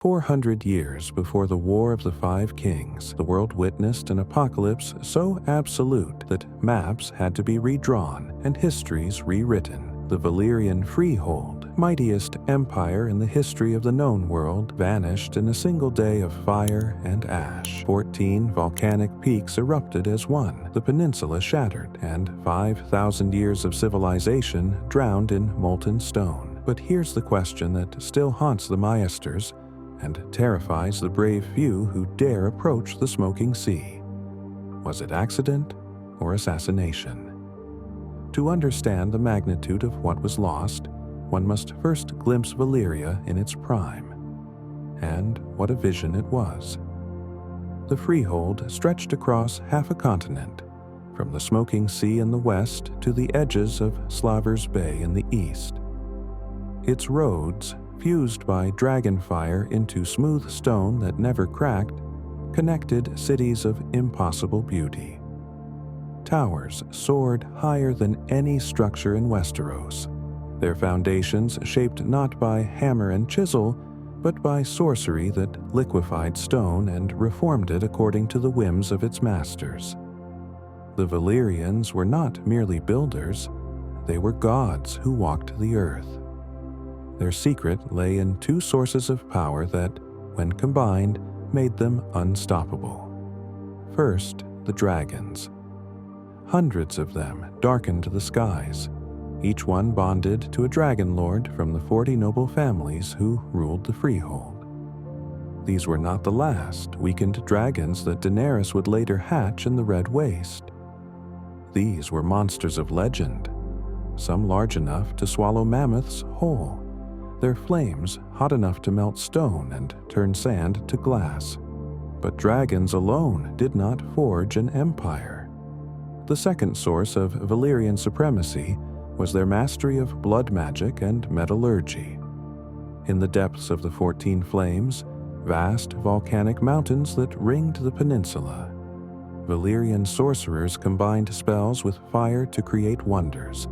400 years before the War of the Five Kings, the world witnessed an apocalypse so absolute that maps had to be redrawn and histories rewritten. The Valyrian freehold, mightiest empire in the history of the known world, vanished in a single day of fire and ash. 14 volcanic peaks erupted as one. The peninsula shattered, and 5,000 years of civilization drowned in molten stone. But here's the question that still haunts the Maesters and terrifies the brave few who dare approach the smoking sea. Was it accident or assassination? To understand the magnitude of what was lost, one must first glimpse Valyria in its prime. And what a vision it was. The freehold stretched across half a continent, from the smoking sea in the west to the edges of Slaver's Bay in the east. Its roads, fused by dragon fire into smooth stone that never cracked, connected cities of impossible beauty. Towers soared higher than any structure in Westeros, their foundations shaped not by hammer and chisel, but by sorcery that liquefied stone and reformed it according to the whims of its masters. The Valyrians were not merely builders, they were gods who walked the earth. Their secret lay in two sources of power that, when combined, made them unstoppable. First, the dragons. Hundreds of them darkened the skies, each one bonded to a dragon lord from the 40 noble families who ruled the freehold. These were not the last weakened dragons that Daenerys would later hatch in the Red Waste. These were monsters of legend, some large enough to swallow mammoths whole, their flames hot enough to melt stone and turn sand to glass. But dragons alone did not forge an empire. The second source of Valyrian supremacy was their mastery of blood magic and metallurgy. In the depths of the 14 Flames, vast volcanic mountains that ringed the peninsula, Valyrian sorcerers combined spells with fire to create wonders.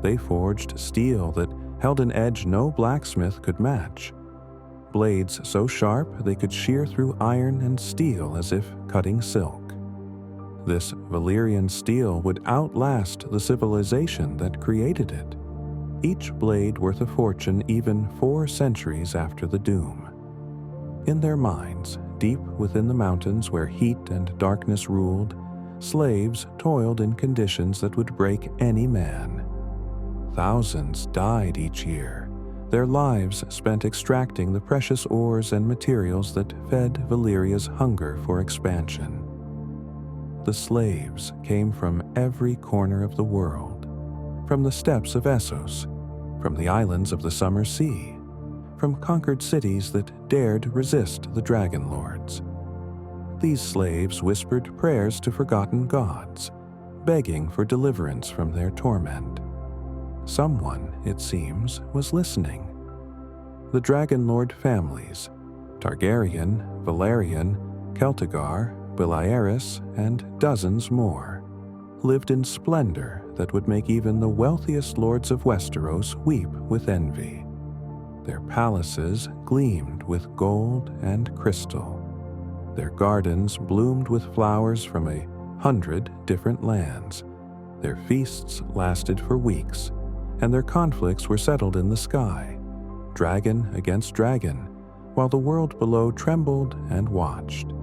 They forged steel that held an edge no blacksmith could match, blades so sharp they could shear through iron and steel as if cutting silk. This Valyrian steel would outlast the civilization that created it, each blade worth a fortune even 4 centuries after the Doom. In their minds, deep within the mountains where heat and darkness ruled, slaves toiled in conditions that would break any man. Thousands died each year, their lives spent extracting the precious ores and materials that fed Valyria's hunger for expansion. The slaves came from every corner of the world, from the steppes of Essos, from the islands of the Summer Sea, from conquered cities that dared resist the dragon lords. These slaves whispered prayers to forgotten gods, begging for deliverance from their torment. Someone, it seems, was listening. The Dragon Lord families, Targaryen, Valerian, Celtigar, Belaeris, and dozens more, lived in splendor that would make even the wealthiest lords of Westeros weep with envy. Their palaces gleamed with gold and crystal. Their gardens bloomed with flowers from 100 different lands. Their feasts lasted for weeks, and their conflicts were settled in the sky, dragon against dragon, while the world below trembled and watched.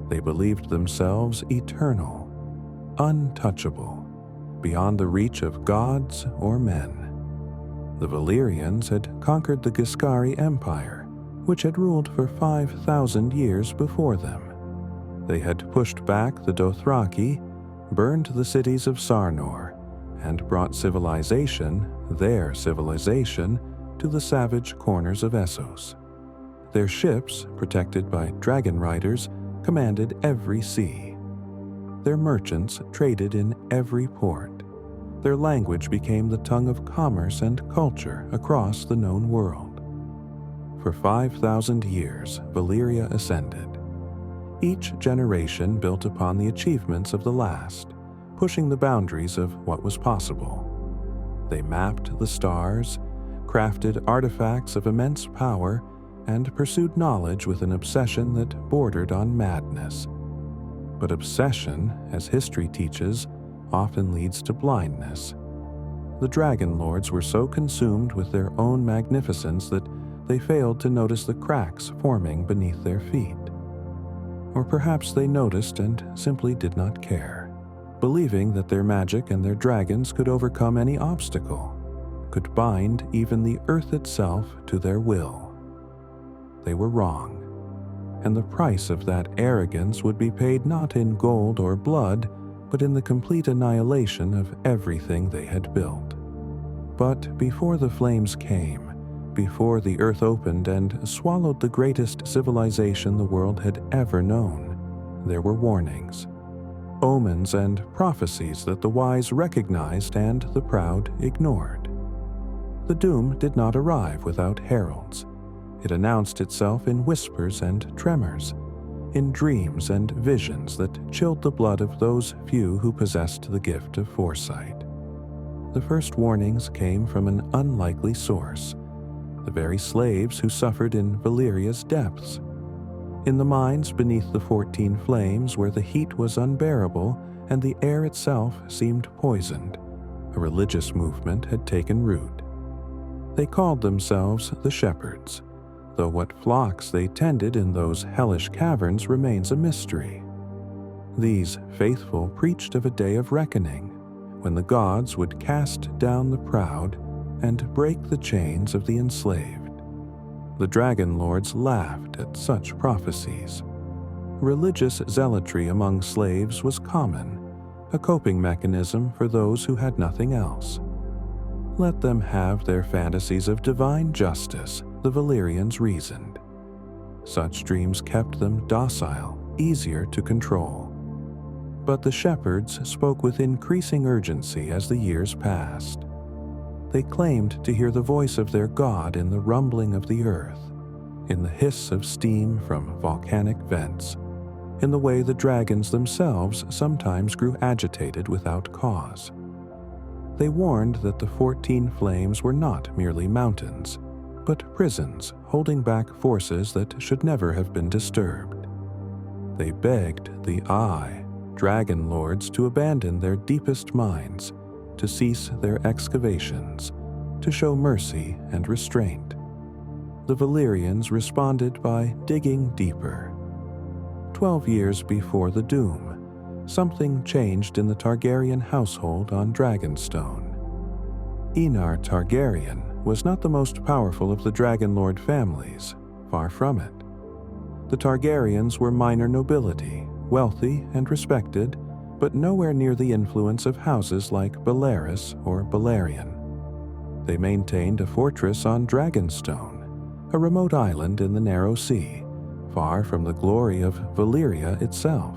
They believed themselves eternal, untouchable, beyond the reach of gods or men. The Valyrians had conquered the Giscari Empire, which had ruled for 5,000 years before them. They had pushed back the Dothraki, burned the cities of Sarnor, and brought civilization, their civilization, to the savage corners of Essos. Their ships, protected by dragon riders, commanded every sea. Their merchants traded in every port. Their language became the tongue of commerce and culture across the known world. For 5,000 years, Valyria ascended. Each generation built upon the achievements of the last, pushing the boundaries of what was possible. They mapped the stars, crafted artifacts of immense power, and pursued knowledge with an obsession that bordered on madness. But obsession, as history teaches, often leads to blindness. The Dragon Lords were so consumed with their own magnificence that they failed to notice the cracks forming beneath their feet. Or perhaps they noticed and simply did not care, believing that their magic and their dragons could overcome any obstacle, could bind even the earth itself to their will. They were wrong, and the price of that arrogance would be paid not in gold or blood, but in the complete annihilation of everything they had built. But before the flames came, before the earth opened and swallowed the greatest civilization the world had ever known, there were warnings, omens and prophecies that the wise recognized and the proud ignored. The doom did not arrive without heralds. It announced itself in whispers and tremors, in dreams and visions that chilled the blood of those few who possessed the gift of foresight. The first warnings came from an unlikely source, the very slaves who suffered in Valyria's depths. In the mines beneath the 14 flames where the heat was unbearable and the air itself seemed poisoned, a religious movement had taken root. They called themselves the Shepherds, though what flocks they tended in those hellish caverns remains a mystery. These faithful preached of a day of reckoning, when the gods would cast down the proud and break the chains of the enslaved. The Dragon Lords laughed at such prophecies. Religious zealotry among slaves was common, a coping mechanism for those who had nothing else. Let them have their fantasies of divine justice, the Valyrians reasoned. Such dreams kept them docile, easier to control. But the shepherds spoke with increasing urgency as the years passed. They claimed to hear the voice of their god in the rumbling of the earth, in the hiss of steam from volcanic vents, in the way the dragons themselves sometimes grew agitated without cause. They warned that the 14 flames were not merely mountains, but prisons holding back forces that should never have been disturbed. They begged the Dragon Lords to abandon their deepest mines, to cease their excavations, to show mercy and restraint. The Valyrians responded by digging deeper. 12 years before the Doom, something changed in the Targaryen household on Dragonstone. Enar Targaryen was not the most powerful of the Dragon Lord families, far from it. The Targaryens were minor nobility, wealthy and respected, but nowhere near the influence of houses like Belaris or Balerion. They maintained a fortress on Dragonstone, a remote island in the narrow sea, far from the glory of Valyria itself.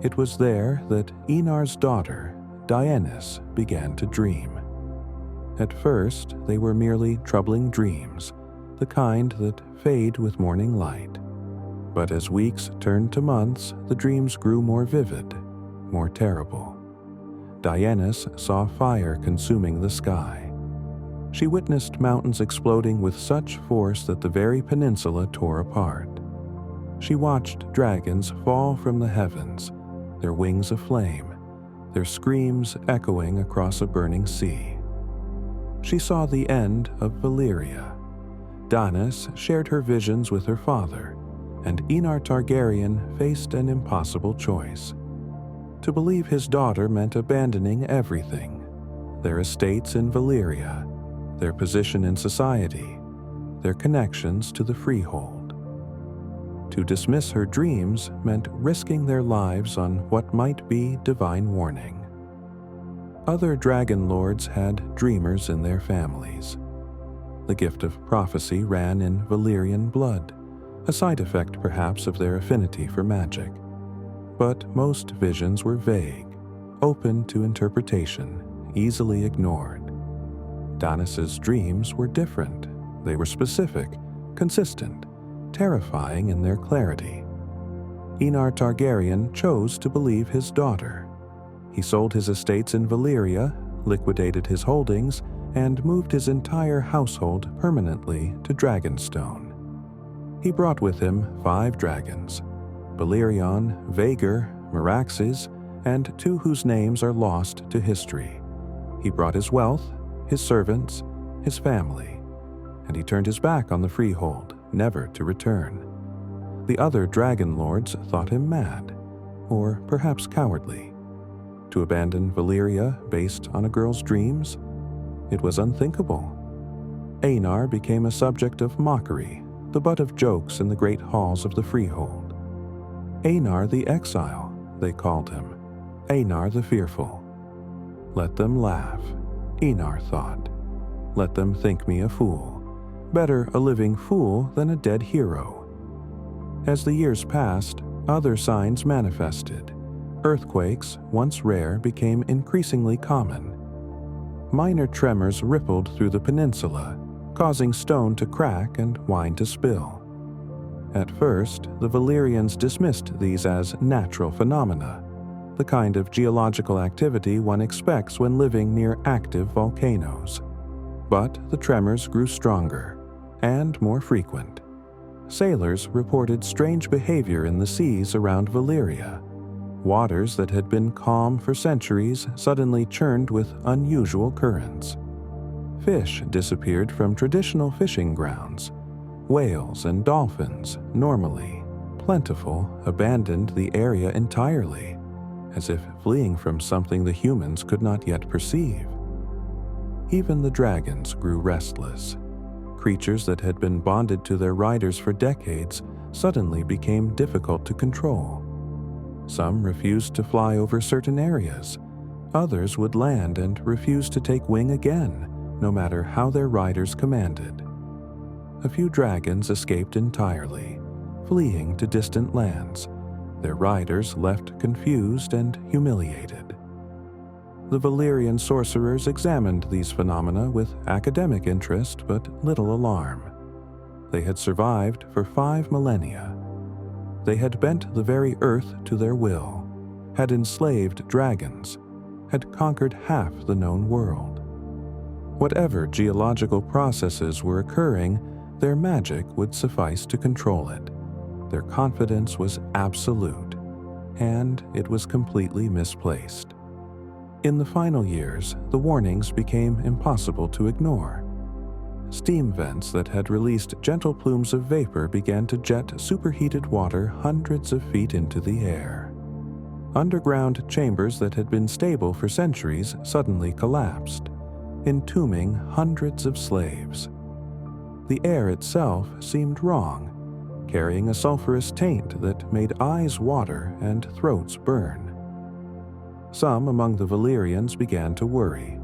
It was there that Enar's daughter, Dianis, began to dream. At first, they were merely troubling dreams, the kind that fade with morning light. But as weeks turned to months, the dreams grew more vivid, more terrible. Dianis saw fire consuming the sky. She witnessed mountains exploding with such force that the very peninsula tore apart. She watched dragons fall from the heavens, their wings aflame, their screams echoing across a burning sea. She saw the end of Valyria. Danis shared her visions with her father, and Enar Targaryen faced an impossible choice. To believe his daughter meant abandoning everything: their estates in Valyria, their position in society, their connections to the freehold. To dismiss her dreams meant risking their lives on what might be divine warning. Other Dragon Lords had dreamers in their families. The gift of prophecy ran in Valyrian blood, a side effect perhaps of their affinity for magic. But most visions were vague, open to interpretation, easily ignored. Danis's dreams were different. They were specific, consistent, terrifying in their clarity. Enar Targaryen chose to believe his daughter. He sold his estates in Valyria, liquidated his holdings, and moved his entire household permanently to Dragonstone. He brought with him 5 dragons, Balerion, Vaegr, Meraxes, and 2 whose names are lost to history. He brought his wealth, his servants, his family, and he turned his back on the freehold, never to return. The other dragon lords thought him mad, or perhaps cowardly. To abandon Valyria based on a girl's dreams? It was unthinkable. Einar became a subject of mockery, the butt of jokes in the great halls of the freehold. Einar the Exile, they called him. Einar the Fearful. Let them laugh, Einar thought. Let them think me a fool. Better a living fool than a dead hero. As the years passed, other signs manifested. Earthquakes, once rare, became increasingly common. Minor tremors rippled through the peninsula, causing stone to crack and wine to spill. At first, the Valyrians dismissed these as natural phenomena, the kind of geological activity one expects when living near active volcanoes. But the tremors grew stronger and more frequent. Sailors reported strange behavior in the seas around Valyria. Waters that had been calm for centuries suddenly churned with unusual currents. Fish disappeared from traditional fishing grounds. Whales and dolphins, normally plentiful, abandoned the area entirely, as if fleeing from something the humans could not yet perceive. Even the dragons grew restless. Creatures that had been bonded to their riders for decades suddenly became difficult to control. Some refused to fly over certain areas. Others would land and refuse to take wing again, no matter how their riders commanded. A few dragons escaped entirely, fleeing to distant lands, their riders left confused and humiliated. The Valyrian sorcerers examined these phenomena with academic interest but little alarm. They had survived for 5 millennia. They had bent the very earth to their will, had enslaved dragons, had conquered half the known world. Whatever geological processes were occurring, their magic would suffice to control it. Their confidence was absolute, and it was completely misplaced. In the final years, the warnings became impossible to ignore. Steam vents that had released gentle plumes of vapor began to jet superheated water hundreds of feet into the air. Underground chambers that had been stable for centuries suddenly collapsed, entombing hundreds of slaves. The air itself seemed wrong, carrying a sulfurous taint that made eyes water and throats burn. Some among the Valyrians began to worry.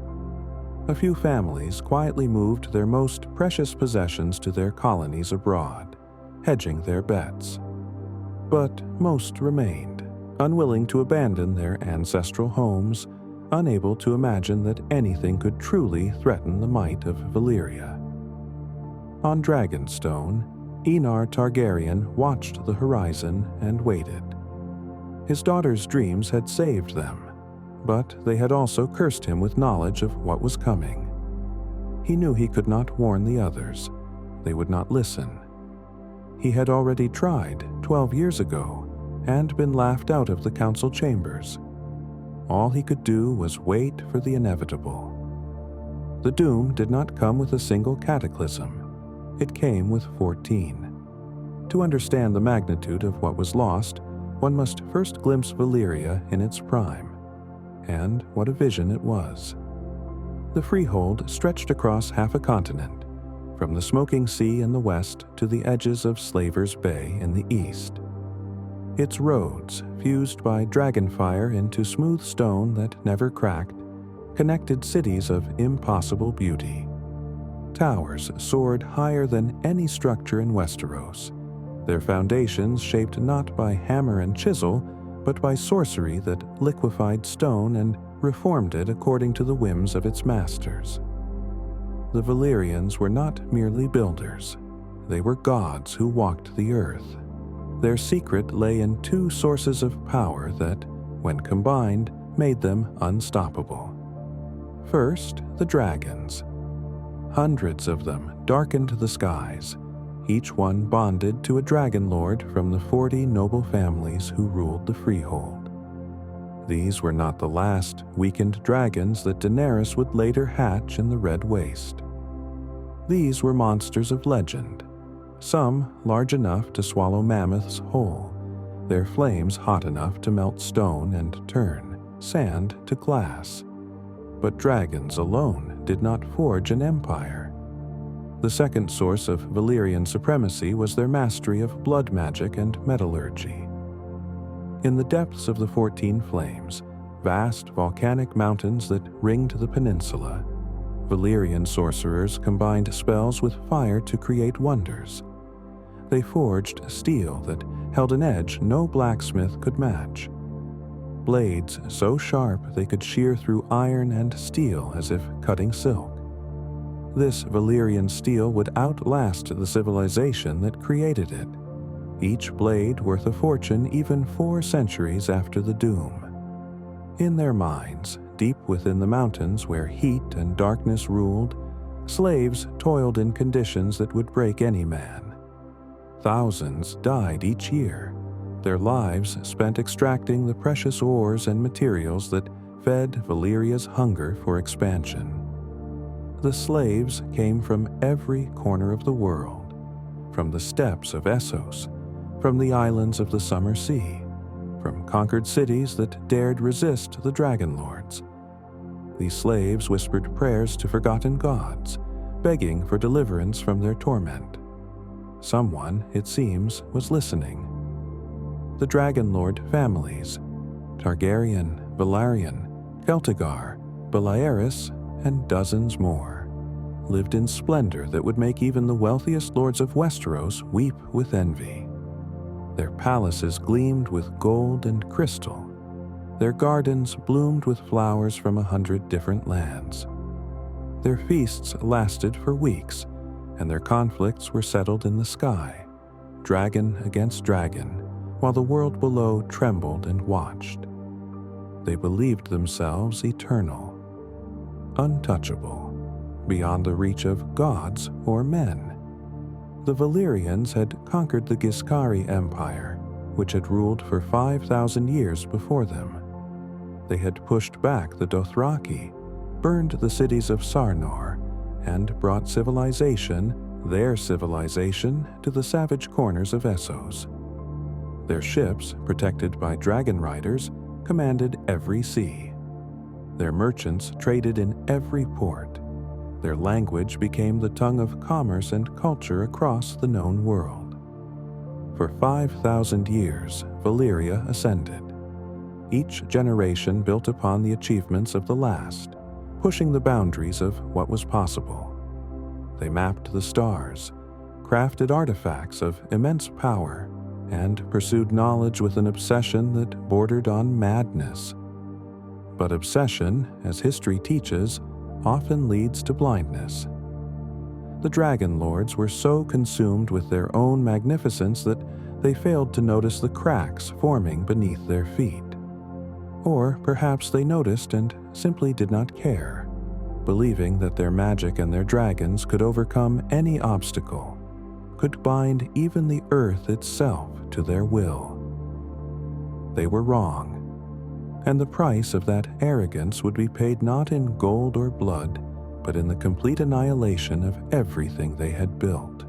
A few families quietly moved their most precious possessions to their colonies abroad, hedging their bets. But most remained, unwilling to abandon their ancestral homes, unable to imagine that anything could truly threaten the might of Valyria. On Dragonstone, Einar Targaryen watched the horizon and waited. His daughter's dreams had saved them, but they had also cursed him with knowledge of what was coming. He knew he could not warn the others. They would not listen. He had already tried 12 years ago and been laughed out of the council chambers. All he could do was wait for the inevitable. The doom did not come with a single cataclysm. It came with 14. To understand the magnitude of what was lost, one must first glimpse Valyria in its prime. And what a vision it was. The freehold stretched across half a continent, from the smoking sea in the west to the edges of Slaver's Bay in the east. Its roads, fused by dragonfire into smooth stone that never cracked, connected cities of impossible beauty. Towers soared higher than any structure in Westeros, their foundations shaped not by hammer and chisel, but by sorcery that liquefied stone and reformed it according to the whims of its masters. The Valyrians were not merely builders. They were gods who walked the earth. Their secret lay in 2 sources of power that, when combined, made them unstoppable. First, the dragons. Hundreds of them darkened the skies, each one bonded to a dragon lord from the 40 noble families who ruled the freehold. These were not the last weakened dragons that Daenerys would later hatch in the Red Waste. These were monsters of legend, some large enough to swallow mammoths whole, their flames hot enough to melt stone and turn sand to glass. But dragons alone did not forge an empire. The second source of Valyrian supremacy was their mastery of blood magic and metallurgy. In the depths of the 14 Flames, vast volcanic mountains that ringed the peninsula, Valyrian sorcerers combined spells with fire to create wonders. They forged steel that held an edge no blacksmith could match. Blades so sharp they could shear through iron and steel as if cutting silk. This Valyrian steel would outlast the civilization that created it, each blade worth a fortune even 4 centuries after the Doom. In their minds, deep within the mountains where heat and darkness ruled, slaves toiled in conditions that would break any man. Thousands died each year, their lives spent extracting the precious ores and materials that fed Valyria's hunger for expansion. The slaves came from every corner of the world, from the steppes of Essos, from the islands of the Summer Sea, from conquered cities that dared resist the dragon lords. These slaves whispered prayers to forgotten gods, begging for deliverance from their torment. Someone, it seems, was listening. The dragon lord families, Targaryen, Velaryon, Celtigar, Belaeris, and dozens more, lived in splendor that would make even the wealthiest lords of Westeros weep with envy. Their palaces gleamed with gold and crystal. Their gardens bloomed with flowers from 100 different lands. Their feasts lasted for weeks, and their conflicts were settled in the sky, dragon against dragon, while the world below trembled and watched. They believed themselves eternal, untouchable, beyond the reach of gods or men. The Valyrians had conquered the Giscari Empire, which had ruled for 5,000 years before them. They had pushed back the Dothraki, burned the cities of Sarnor, and brought civilization, their civilization, to the savage corners of Essos. Their ships, protected by dragon riders, commanded every sea. Their merchants traded in every port. Their language became the tongue of commerce and culture across the known world. For 5,000 years, Valyria ascended. Each generation built upon the achievements of the last, pushing the boundaries of what was possible. They mapped the stars, crafted artifacts of immense power, and pursued knowledge with an obsession that bordered on madness. But obsession, as history teaches, often leads to blindness. The dragon lords were so consumed with their own magnificence that they failed to notice the cracks forming beneath their feet. Or perhaps they noticed and simply did not care, believing that their magic and their dragons could overcome any obstacle, could bind even the earth itself to their will. They were wrong, and the price of that arrogance would be paid not in gold or blood, but in the complete annihilation of everything they had built.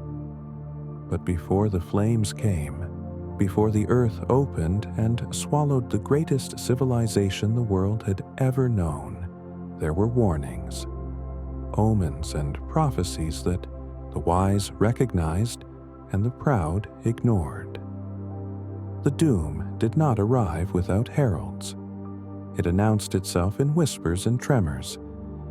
But before the flames came, before the earth opened and swallowed the greatest civilization the world had ever known, there were warnings, omens and prophecies that the wise recognized and the proud ignored. The doom did not arrive without heralds. It announced itself in whispers and tremors,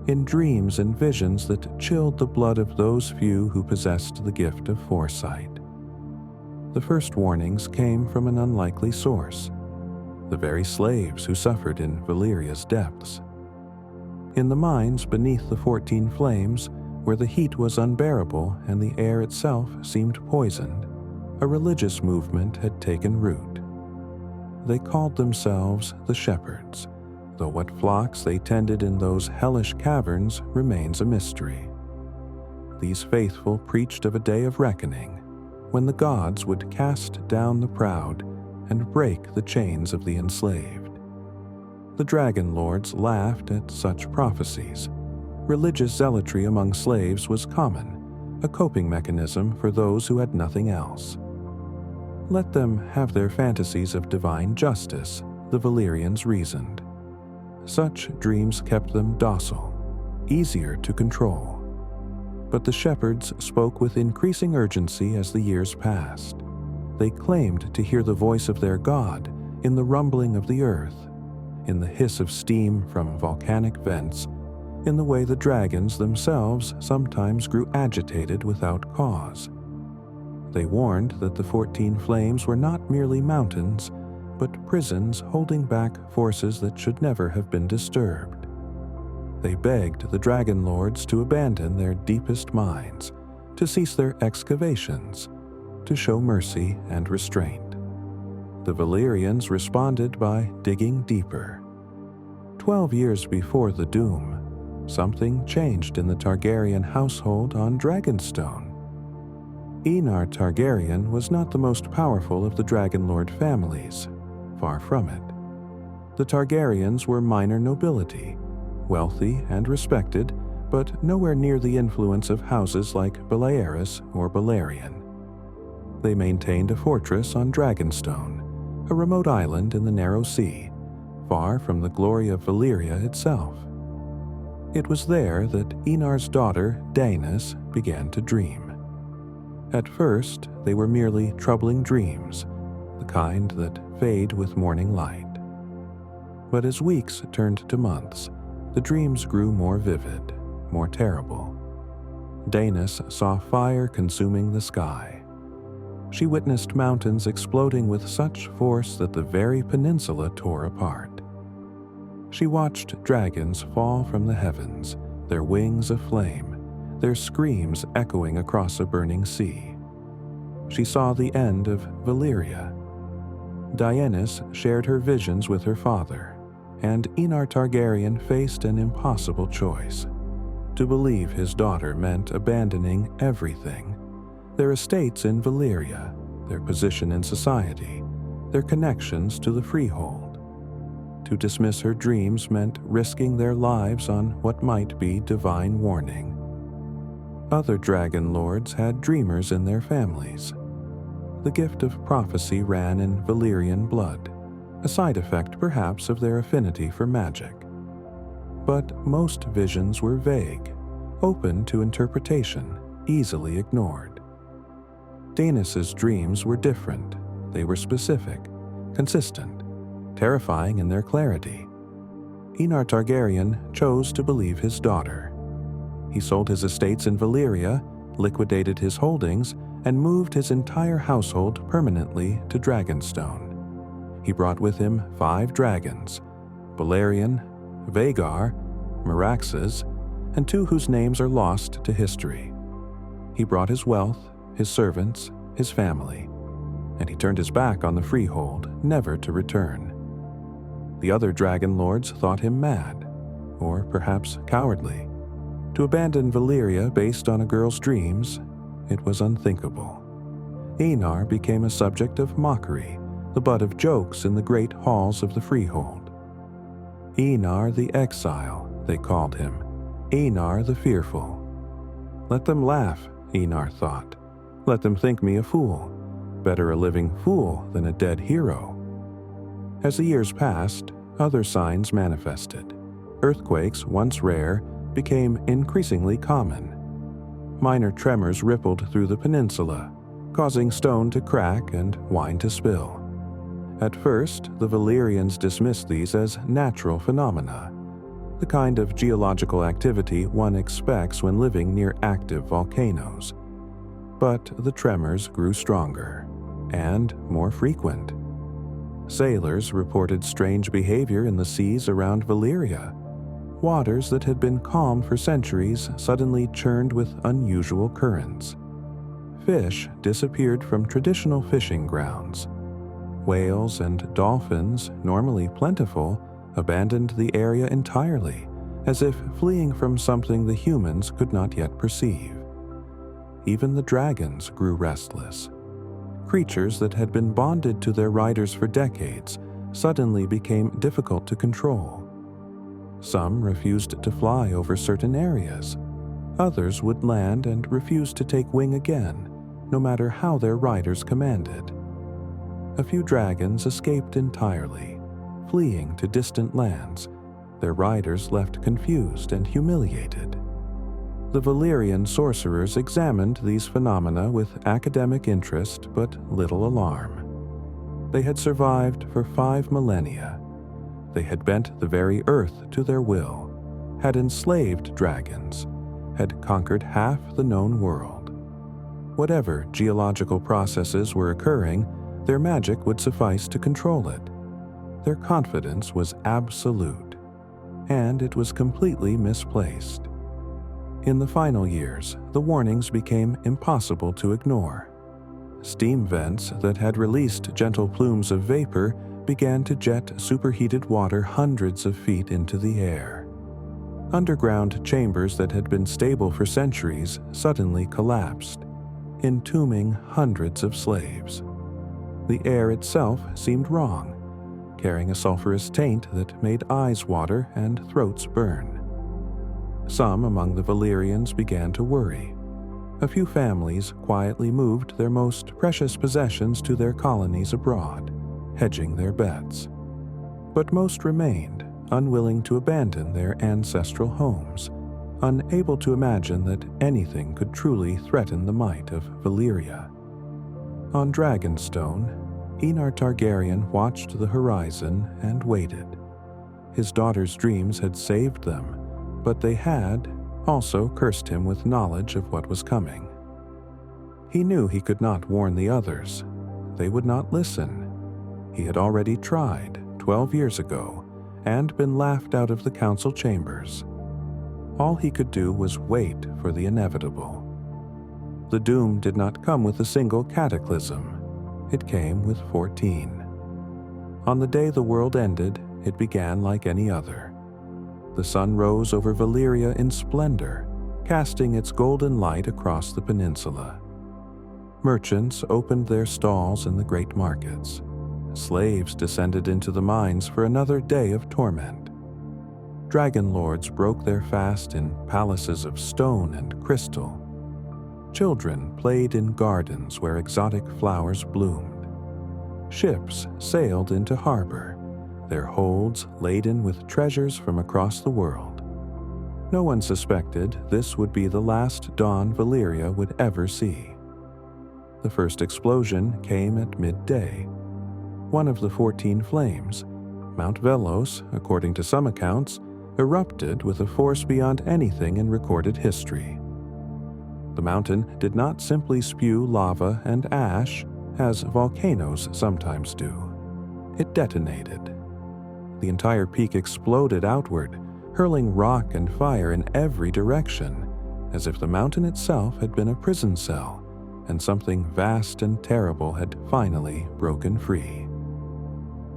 in dreams and visions that chilled the blood of those few who possessed the gift of foresight. The first warnings came from an unlikely source, the very slaves who suffered in Valyria's depths. In the mines beneath the 14 Flames, where the heat was unbearable and the air itself seemed poisoned, a religious movement had taken root. They called themselves the Shepherds, though what flocks they tended in those hellish caverns remains a mystery. These faithful preached of a day of reckoning, when the gods would cast down the proud and break the chains of the enslaved. The dragon lords laughed at such prophecies. Religious zealotry among slaves was common, a coping mechanism for those who had nothing else. Let them have their fantasies of divine justice, the Valyrians reasoned. Such dreams kept them docile, easier to control. But the shepherds spoke with increasing urgency as the years passed. They claimed to hear the voice of their God in the rumbling of the earth, in the hiss of steam from volcanic vents, in the way the dragons themselves sometimes grew agitated without cause. They warned that the 14 flames were not merely mountains, but prisons holding back forces that should never have been disturbed. They begged the dragon lords to abandon their deepest mines, to cease their excavations, to show mercy and restraint. The Valyrians responded by digging deeper. 12 years before the Doom, something changed in the Targaryen household on Dragonstone. Eonar Targaryen was not the most powerful of the Dragonlord families, far from it. The Targaryens were minor nobility, wealthy and respected, but nowhere near the influence of houses like Belaeris or Balerion. They maintained a fortress on Dragonstone, a remote island in the narrow sea, far from the glory of Valyria itself. It was there that Eonar's daughter, Daenerys, began to dream. At first, they were merely troubling dreams, the kind that fade with morning light. But as weeks turned to months, the dreams grew more vivid, more terrible. Daenerys saw fire consuming the sky. She witnessed mountains exploding with such force that the very peninsula tore apart. She watched dragons fall from the heavens, their wings aflame, their screams echoing across a burning sea. She saw the end of Valyria. Daenerys shared her visions with her father, and Eonar Targaryen faced an impossible choice. To believe his daughter meant abandoning everything: their estates in Valyria, their position in society, their connections to the freehold. To dismiss her dreams meant risking their lives on what might be divine warning. Other dragon lords had dreamers in their families. The gift of prophecy ran in Valyrian blood, a side effect perhaps of their affinity for magic. But most visions were vague, open to interpretation, easily ignored. Daenerys' dreams were different. They were specific, consistent, terrifying in their clarity. Eonar Targaryen chose to believe his daughter. He sold his estates in Valyria, liquidated his holdings, and moved his entire household permanently to Dragonstone. He brought with him 5 dragons: Balerion, Vhagar, Meraxes, and 2 whose names are lost to history. He brought his wealth, his servants, his family, and he turned his back on the freehold, never to return. The other dragon lords thought him mad, or perhaps cowardly. To abandon Valyria based on a girl's dreams, it was unthinkable. Eonar became a subject of mockery, the butt of jokes in the great halls of the freehold. Eonar the Exile, they called him. Eonar the Fearful. Let them laugh, Eonar thought. Let them think me a fool. Better a living fool than a dead hero. As the years passed, other signs manifested. Earthquakes, once rare, became increasingly common. Minor tremors rippled through the peninsula, causing stone to crack and wine to spill. At first, the Valyrians dismissed these as natural phenomena, the kind of geological activity one expects when living near active volcanoes. But the tremors grew stronger and more frequent. Sailors reported strange behavior in the seas around Valyria. Waters that had been calm for centuries suddenly churned with unusual currents. Fish disappeared from traditional fishing grounds. Whales and dolphins, normally plentiful, abandoned the area entirely, as if fleeing from something the humans could not yet perceive. Even the dragons grew restless, Creatures that had been bonded to their riders for decades suddenly became difficult to control. Some refused to fly over certain areas. Others would land and refuse to take wing again, no matter how their riders commanded. A few dragons escaped entirely, fleeing to distant lands, their riders left confused and humiliated. The Valyrian sorcerers examined these phenomena with academic interest but little alarm. They had survived for 5 millennia. They had bent the very earth to their will, had enslaved dragons, had conquered half the known world. Whatever geological processes were occurring, their magic would suffice to control it. Their confidence was absolute, and it was completely misplaced. In the final years, the warnings became impossible to ignore. Steam vents that had released gentle plumes of vapor began to jet superheated water hundreds of feet into the air. Underground chambers that had been stable for centuries suddenly collapsed, entombing hundreds of slaves. The air itself seemed wrong, carrying a sulfurous taint that made eyes water and throats burn. Some among the Valyrians began to worry. A few families quietly moved their most precious possessions to their colonies abroad, hedging their bets. But most remained, unwilling to abandon their ancestral homes, unable to imagine that anything could truly threaten the might of Valyria. On Dragonstone, Enar Targaryen watched the horizon and waited. His daughter's dreams had saved them, but they had also cursed him with knowledge of what was coming. He knew he could not warn the others. They would not listen. He had already tried 12 years ago and been laughed out of the council chambers. All he could do was wait for the inevitable. The doom did not come with a single cataclysm. It came with 14. On the day the world ended, it began like any other. The sun rose over Valyria in splendor, casting its golden light across the peninsula. Merchants opened their stalls in the great markets. Slaves descended into the mines for another day of torment. Dragon lords broke their fast in palaces of stone and crystal. Children played in gardens where exotic flowers bloomed. Ships sailed into harbor, their holds laden with treasures from across the world. No one suspected this would be the last dawn Valyria would ever see. The first explosion came at midday. One of the 14 flames, Mount Velos, according to some accounts, erupted with a force beyond anything in recorded history. The mountain did not simply spew lava and ash, as volcanoes sometimes do. It detonated. The entire peak exploded outward, hurling rock and fire in every direction, as if the mountain itself had been a prison cell, and something vast and terrible had finally broken free.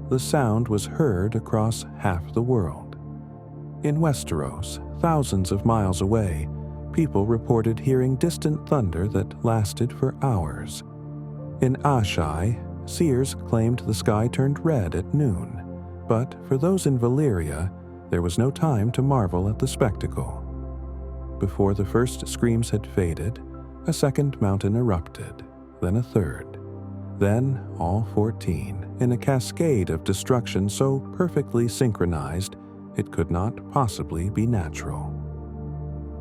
The sound was heard across half the world. In Westeros, thousands of miles away, people reported hearing distant thunder that lasted for hours. In Ashai, seers claimed the sky turned red at noon. But for those in Valyria, there was no time to marvel at the spectacle. Before the first screams had faded, a second mountain erupted, then a third, then all 14, in a cascade of destruction so perfectly synchronized it could not possibly be natural.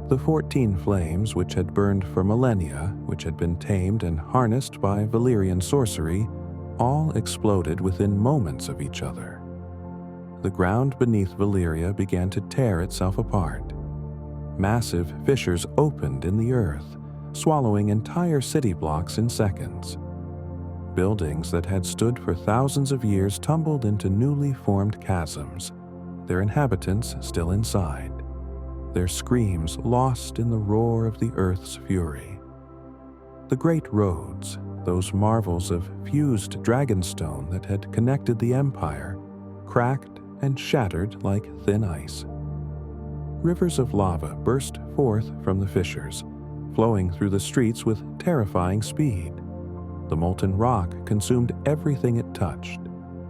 The 14 flames which had burned for millennia, which had been tamed and harnessed by Valyrian sorcery, all exploded within moments of each other. The ground beneath Valyria began to tear itself apart. Massive fissures opened in the earth, swallowing entire city blocks in seconds. Buildings that had stood for thousands of years tumbled into newly formed chasms, their inhabitants still inside, their screams lost in the roar of the earth's fury. The great roads, those marvels of fused dragonstone that had connected the empire, cracked and shattered like thin ice. Rivers of lava burst forth from the fissures, flowing through the streets with terrifying speed. The molten rock consumed everything it touched.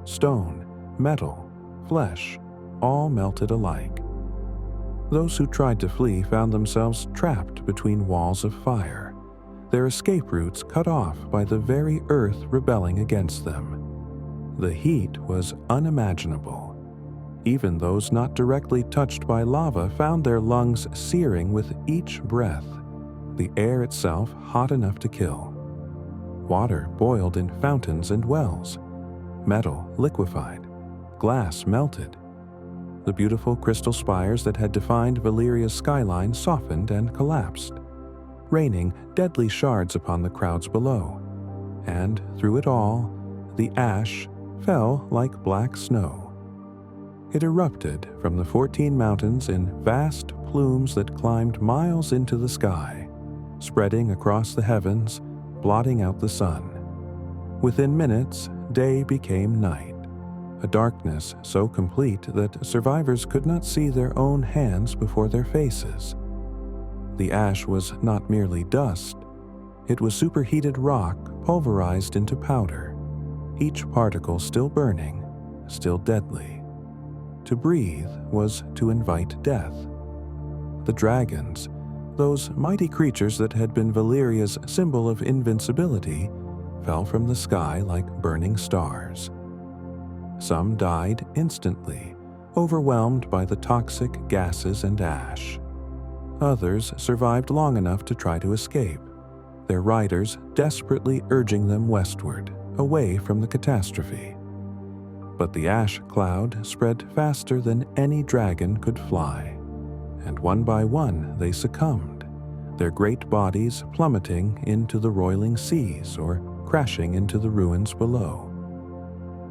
Stone, metal, flesh, all melted alike. Those who tried to flee found themselves trapped between walls of fire, their escape routes cut off by the very earth rebelling against them. The heat was unimaginable. Even those not directly touched by lava found their lungs searing with each breath, the air itself hot enough to kill. Water boiled in fountains and wells. Metal liquefied. Glass melted. The beautiful crystal spires that had defined Valeria's skyline softened and collapsed, raining deadly shards upon the crowds below. And through it all, the ash fell like black snow. It erupted from the 14 mountains in vast plumes that climbed miles into the sky, spreading across the heavens, blotting out the sun. Within minutes, day became night, a darkness so complete that survivors could not see their own hands before their faces. The ash was not merely dust, it was superheated rock pulverized into powder, each particle still burning, still deadly. To breathe was to invite death. The dragons, those mighty creatures that had been Valeria's symbol of invincibility, fell from the sky like burning stars. Some died instantly, overwhelmed by the toxic gases and ash. Others survived long enough to try to escape, their riders desperately urging them westward, away from the catastrophe. But the ash cloud spread faster than any dragon could fly, and one by one they succumbed, their great bodies plummeting into the roiling seas or crashing into the ruins below.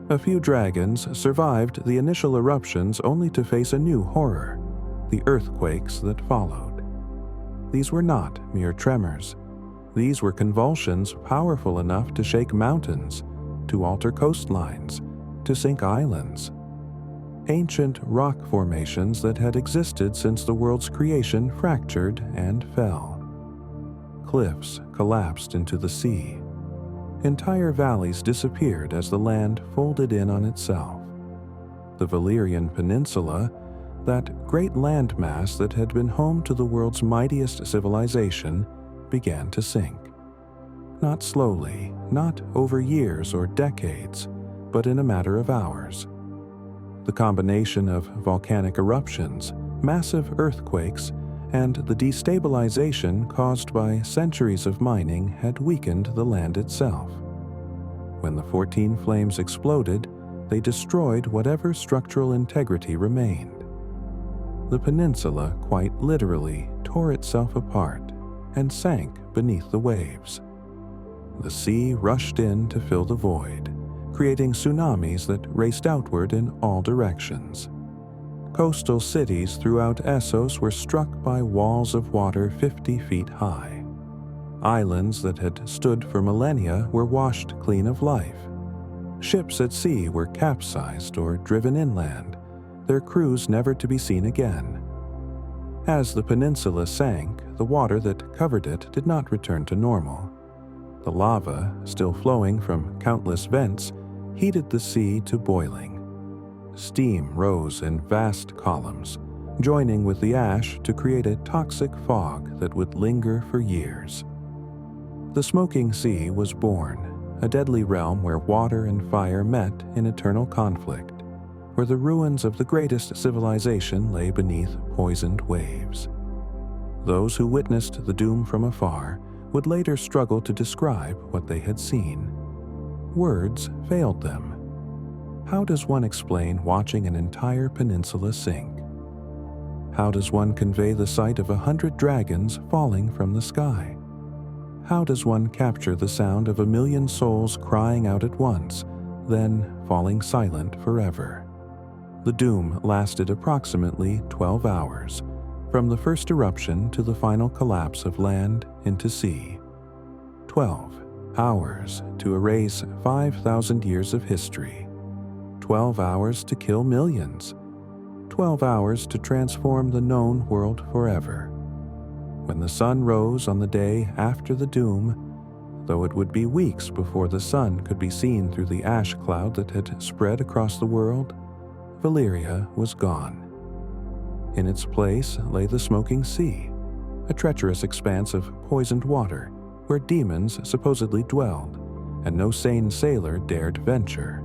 A few dragons survived the initial eruptions only to face a new horror, the earthquakes that followed. These were not mere tremors. These were convulsions powerful enough to shake mountains, to alter coastlines, to sink islands. Ancient rock formations that had existed since the world's creation fractured and fell. Cliffs collapsed into the sea. Entire valleys disappeared as the land folded in on itself. The Valyrian Peninsula, that great landmass that had been home to the world's mightiest civilization, began to sink. Not slowly, not over years or decades, but in a matter of hours. The combination of volcanic eruptions, massive earthquakes, and the destabilization caused by centuries of mining had weakened the land itself. When the 14 flames exploded, they destroyed whatever structural integrity remained. The peninsula quite literally tore itself apart and sank beneath the waves. The sea rushed in to fill the void, creating tsunamis that raced outward in all directions. Coastal cities throughout Essos were struck by walls of water 50 feet high. Islands that had stood for millennia were washed clean of life. Ships at sea were capsized or driven inland, their crews never to be seen again. As the peninsula sank, the water that covered it did not return to normal. The lava, still flowing from countless vents, heated the sea to boiling. Steam rose in vast columns, joining with the ash to create a toxic fog that would linger for years. The smoking sea was born, a deadly realm where water and fire met in eternal conflict, where the ruins of the greatest civilization lay beneath poisoned waves. Those who witnessed the doom from afar would later struggle to describe what they had seen. Words failed them. How does one explain watching an entire peninsula sink? How does one convey the sight of 100 dragons falling from the sky? How does one capture the sound of 1,000,000 souls crying out at once, then falling silent forever? The doom lasted approximately 12 hours, from the first eruption to the final collapse of land into sea. 12 hours to erase 5,000 years of history. 12 hours to kill millions. 12 hours to transform the known world forever. When the sun rose on the day after the doom, though it would be weeks before the sun could be seen through the ash cloud that had spread across the world, Valyria was gone. In its place lay the smoking sea, a treacherous expanse of poisoned water where demons supposedly dwelled, and no sane sailor dared venture.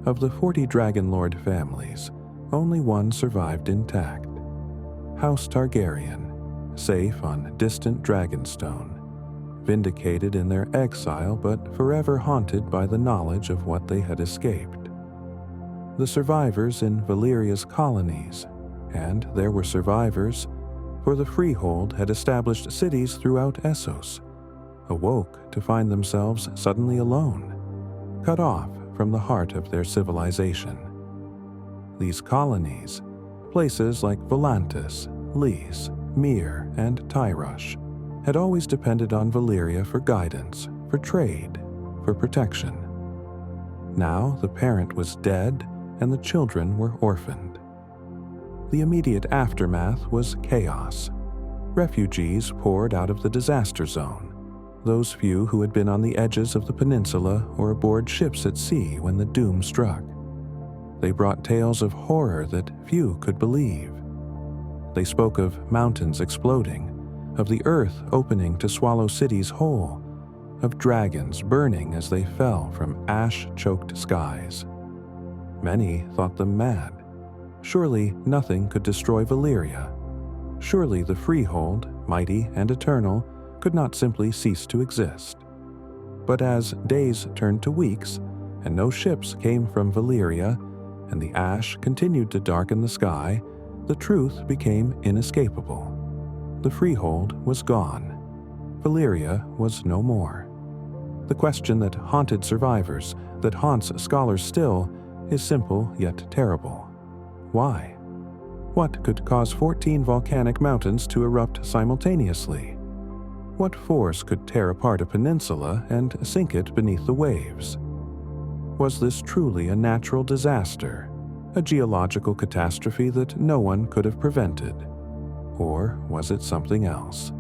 Of the 40 Dragonlord families, only one survived intact. House Targaryen, safe on distant Dragonstone, vindicated in their exile but forever haunted by the knowledge of what they had escaped. The survivors in Valyria's colonies, and there were survivors, for the Freehold had established cities throughout Essos, awoke to find themselves suddenly alone, cut off from the heart of their civilization. These colonies, places like Volantis, Lys, Myr, and Tyrush, had always depended on Valyria for guidance, for trade, for protection. Now the parent was dead and the children were orphaned. The immediate aftermath was chaos. Refugees poured out of the disaster zone, those few who had been on the edges of the peninsula or aboard ships at sea when the doom struck. They brought tales of horror that few could believe. They spoke of mountains exploding, of the earth opening to swallow cities whole, of dragons burning as they fell from ash-choked skies. Many thought them mad. Surely nothing could destroy Valyria. Surely the Freehold, mighty and eternal, could not simply cease to exist. But as days turned to weeks, and no ships came from Valyria, and the ash continued to darken the sky, the truth became inescapable. The Freehold was gone. Valyria was no more. The question that haunted survivors, that haunts scholars still, is simple yet terrible. Why? What could cause 14 volcanic mountains to erupt simultaneously? What force could tear apart a peninsula and sink it beneath the waves? Was this truly a natural disaster, a geological catastrophe that no one could have prevented? Or was it something else?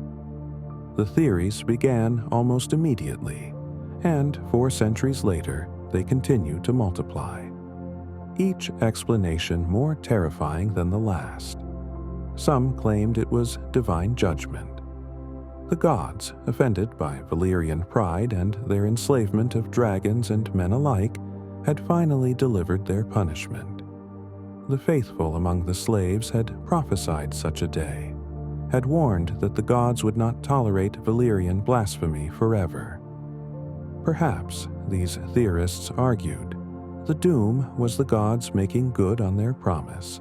The theories began almost immediately, and 4 centuries later, they continue to multiply. Each explanation more terrifying than the last. Some claimed it was divine judgment. The gods, offended by Valyrian pride and their enslavement of dragons and men alike, had finally delivered their punishment. The faithful among the slaves had prophesied such a day, had warned that the gods would not tolerate Valyrian blasphemy forever. Perhaps, these theorists argued, the doom was the gods making good on their promise.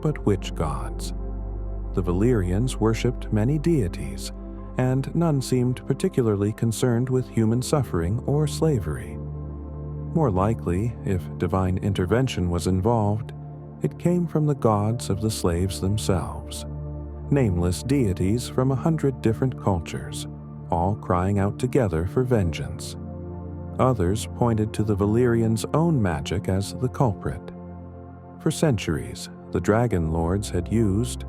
But which gods? The Valyrians worshipped many deities, and none seemed particularly concerned with human suffering or slavery. More likely, if divine intervention was involved, it came from the gods of the slaves themselves, nameless deities from 100 different cultures, all crying out together for vengeance. Others pointed to the Valyrians' own magic as the culprit. For centuries, the Dragon Lords had used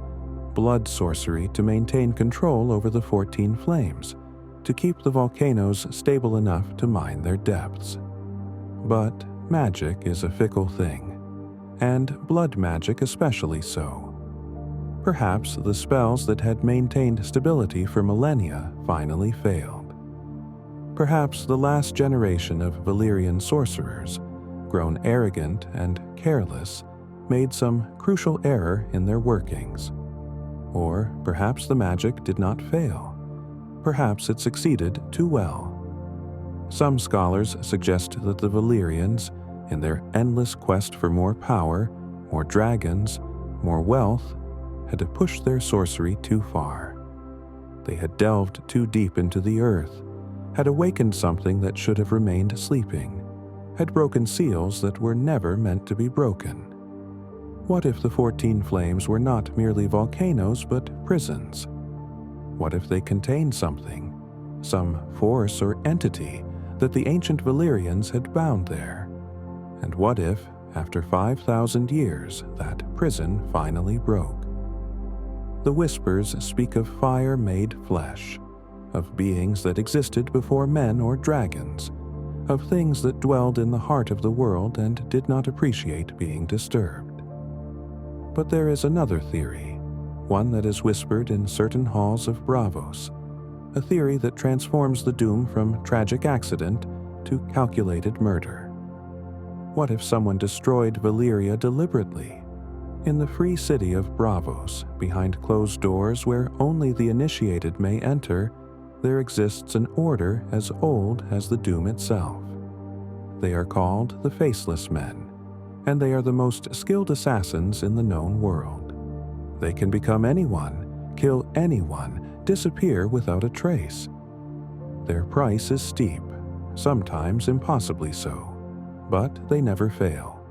blood sorcery to maintain control over the 14 flames, to keep the volcanoes stable enough to mine their depths. But magic is a fickle thing, and blood magic especially so. Perhaps the spells that had maintained stability for millennia finally failed. Perhaps the last generation of Valyrian sorcerers, grown arrogant and careless, made some crucial error in their workings. Or perhaps the magic did not fail. Perhaps it succeeded too well. Some scholars suggest that the Valyrians, in their endless quest for more power, more dragons, more wealth, had pushed their sorcery too far. They had delved too deep into the earth, had awakened something that should have remained sleeping, had broken seals that were never meant to be broken. What if the 14 flames were not merely volcanoes but prisons? What if they contained something, some force or entity that the ancient Valyrians had bound there? And what if, after 5,000 years, that prison finally broke? The whispers speak of fire made flesh, of beings that existed before men or dragons, of things that dwelled in the heart of the world and did not appreciate being disturbed. But there is another theory, one that is whispered in certain halls of Braavos, a theory that transforms the doom from tragic accident to calculated murder. What if someone destroyed Valyria deliberately? In the free city of Braavos, behind closed doors where only the initiated may enter, there exists an order as old as the doom itself. They are called the Faceless Men, and they are the most skilled assassins in the known world. They can become anyone, kill anyone, disappear without a trace. Their price is steep, sometimes impossibly so, but they never fail.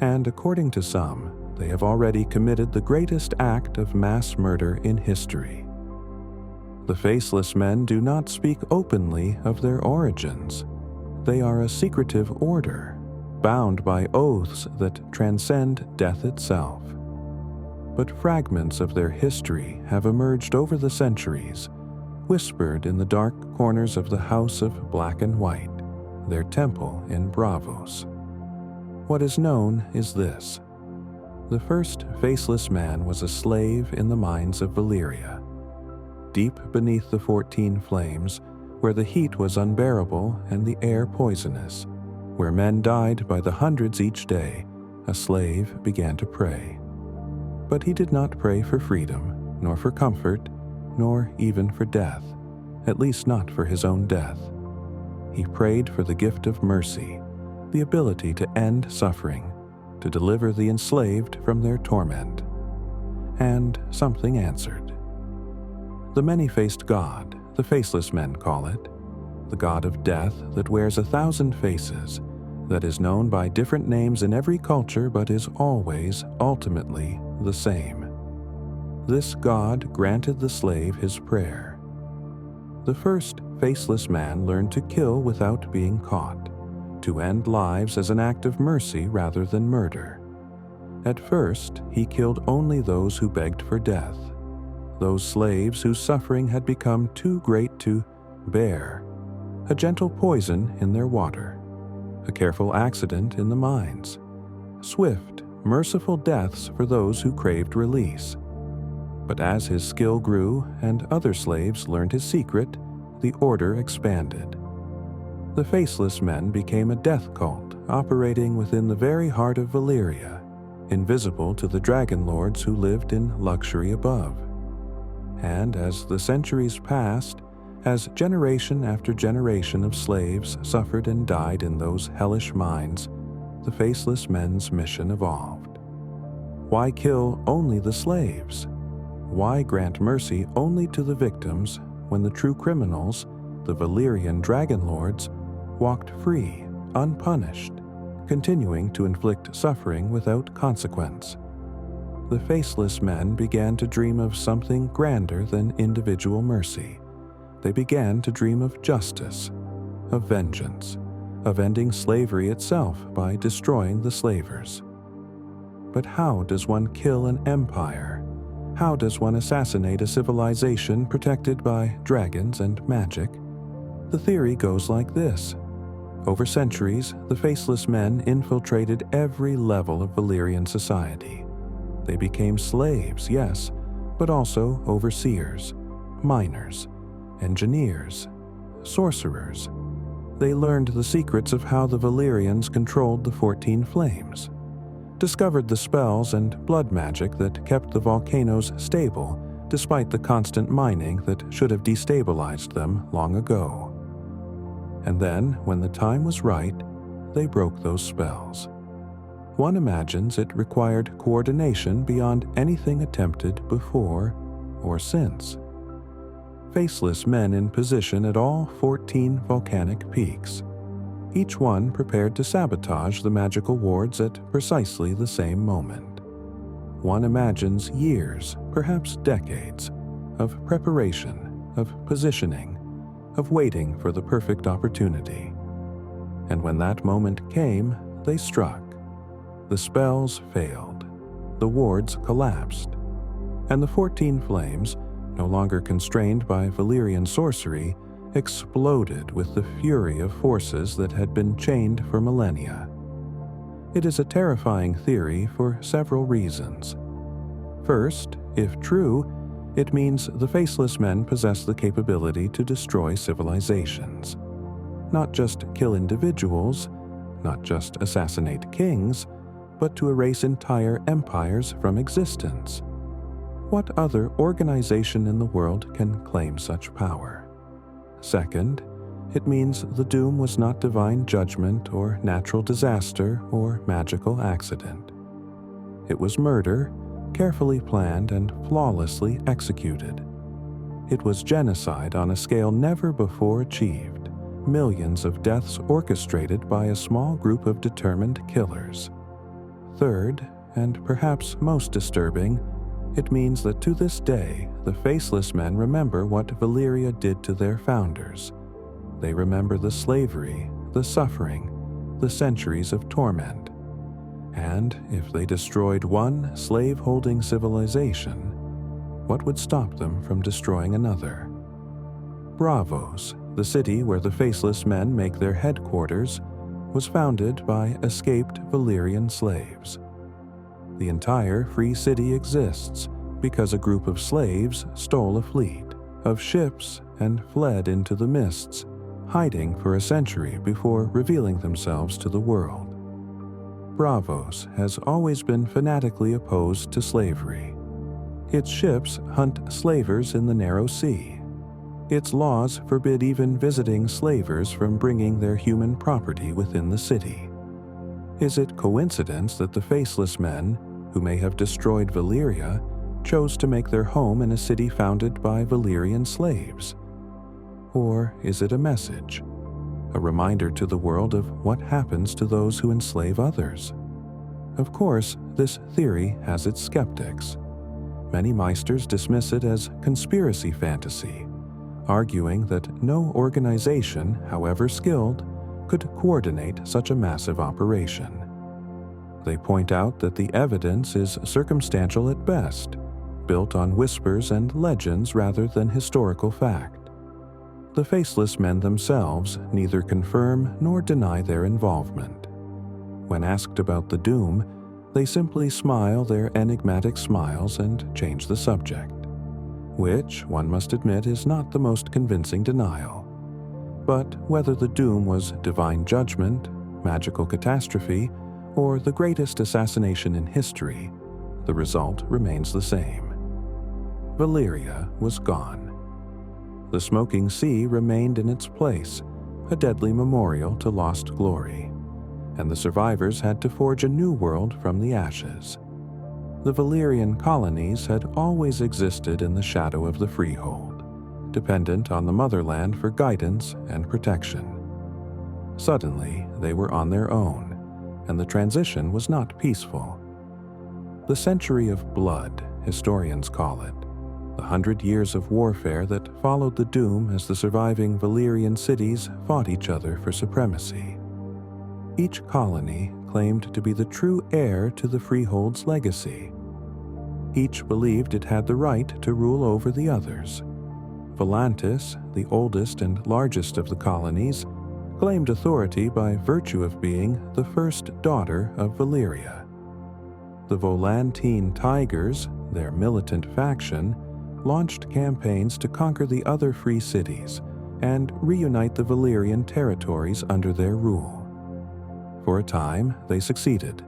And according to some, they have already committed the greatest act of mass murder in history. The Faceless Men do not speak openly of their origins. They are a secretive order, bound by oaths that transcend death itself. But fragments of their history have emerged over the centuries, whispered in the dark corners of the House of Black and White, their temple in Braavos. What is known is this. The first Faceless Man was a slave in the mines of Valyria. Deep beneath the 14 flames, where the heat was unbearable and the air poisonous, where men died by the hundreds each day, a slave began to pray. But he did not pray for freedom, nor for comfort, nor even for death, at least not for his own death. He prayed for the gift of mercy, the ability to end suffering, to deliver the enslaved from their torment. And something answered. The many-faced God, the Faceless Men call it, the God of death that wears 1,000 faces, that is known by different names in every culture but is always, ultimately, the same. This God granted the slave his prayer. The first Faceless Man learned to kill without being caught, to end lives as an act of mercy rather than murder. At first, he killed only those who begged for death, those slaves whose suffering had become too great to bear, a gentle poison in their water, a careful accident in the mines, swift, merciful deaths for those who craved release. But as his skill grew and other slaves learned his secret, the order expanded. The Faceless Men became a death cult operating within the very heart of Valyria, invisible to the dragon lords who lived in luxury above. And as the centuries passed, as generation after generation of slaves suffered and died in those hellish mines, the Faceless Men's mission evolved. Why kill only the slaves? Why grant mercy only to the victims when the true criminals, the Valyrian dragon lords, walked free, unpunished, continuing to inflict suffering without consequence? The Faceless Men began to dream of something grander than individual mercy. They began to dream of justice, of vengeance, of ending slavery itself by destroying the slavers. But how does one kill an empire? How does one assassinate a civilization protected by dragons and magic? The theory goes like this. Over centuries, the Faceless Men infiltrated every level of Valyrian society. They became slaves, yes, but also overseers, miners, engineers, sorcerers. They learned the secrets of how the Valyrians controlled the 14 flames, discovered the spells and blood magic that kept the volcanoes stable despite the constant mining that should have destabilized them long ago. And then, when the time was right, they broke those spells. One imagines it required coordination beyond anything attempted before or since. Faceless Men in position at all 14 volcanic peaks, each one prepared to sabotage the magical wards at precisely the same moment. One imagines years, perhaps decades, of preparation, of positioning, of waiting for the perfect opportunity. And when that moment came, they struck. The spells failed, the wards collapsed, and the 14 flames, no longer constrained by Valyrian sorcery, exploded with the fury of forces that had been chained for millennia. It is a terrifying theory for several reasons. First, if true, it means the Faceless Men possess the capability to destroy civilizations. Not just kill individuals, not just assassinate kings, but to erase entire empires from existence. What other organization in the world can claim such power? Second, it means the doom was not divine judgment or natural disaster or magical accident. It was murder, carefully planned and flawlessly executed. It was genocide on a scale never before achieved, millions of deaths orchestrated by a small group of determined killers. Third, and perhaps most disturbing, it means that to this day, the Faceless Men remember what Valyria did to their founders. They remember the slavery, the suffering, the centuries of torment. And if they destroyed one slave-holding civilization, what would stop them from destroying another? Braavos, the city where the Faceless Men make their headquarters, was founded by escaped Valyrian slaves. The entire free city exists because a group of slaves stole a fleet of ships and fled into the mists, hiding for a century before revealing themselves to the world. Braavos has always been fanatically opposed to slavery. Its ships hunt slavers in the narrow sea. Its laws forbid even visiting slavers from bringing their human property within the city. Is it coincidence that the Faceless Men, who may have destroyed Valyria, chose to make their home in a city founded by Valyrian slaves? Or is it a message, a reminder to the world of what happens to those who enslave others? Of course, this theory has its skeptics. Many Meisters dismiss it as conspiracy fantasy, arguing that no organization, however skilled, could coordinate such a massive operation. They point out that the evidence is circumstantial at best, built on whispers and legends rather than historical fact. The Faceless Men themselves neither confirm nor deny their involvement. When asked about the doom, they simply smile their enigmatic smiles and change the subject, which, one must admit, is not the most convincing denial. But whether the doom was divine judgment, magical catastrophe, or the greatest assassination in history, the result remains the same. Valyria was gone. The smoking sea remained in its place, a deadly memorial to lost glory, and the survivors had to forge a new world from the ashes. The Valyrian colonies had always existed in the shadow of the freehold, dependent on the motherland for guidance and protection. Suddenly, they were on their own, and the transition was not peaceful. The century of blood, historians call it, the 100 years of warfare that followed the doom as the surviving Valyrian cities fought each other for supremacy. Each colony claimed to be the true heir to the freehold's legacy. Each believed it had the right to rule over the others. Volantis, the oldest and largest of the colonies, claimed authority by virtue of being the first daughter of Valyria. The Volantine Tigers, their militant faction, launched campaigns to conquer the other free cities and reunite the Valyrian territories under their rule. For a time, they succeeded,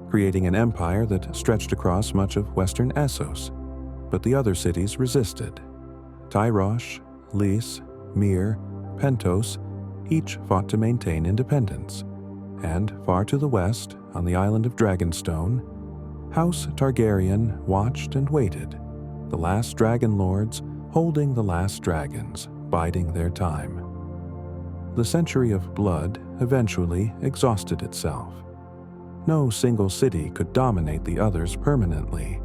creating an empire that stretched across much of western Essos, but the other cities resisted. Tyrosh, Lys, Myr, Pentos each fought to maintain independence, and far to the west, on the island of Dragonstone, House Targaryen watched and waited, the last dragon lords holding the last dragons, biding their time. The century of blood eventually exhausted itself. No single city could dominate the others permanently.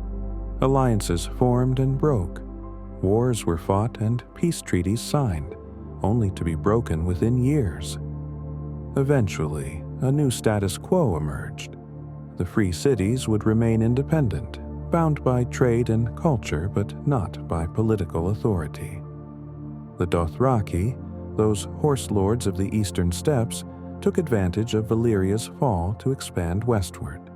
Alliances formed and broke. Wars were fought and peace treaties signed, only to be broken within years. Eventually, a new status quo emerged. The free cities would remain independent, bound by trade and culture but not by political authority. The Dothraki, those horse lords of the eastern steppes, took advantage of Valyria's fall to expand westward.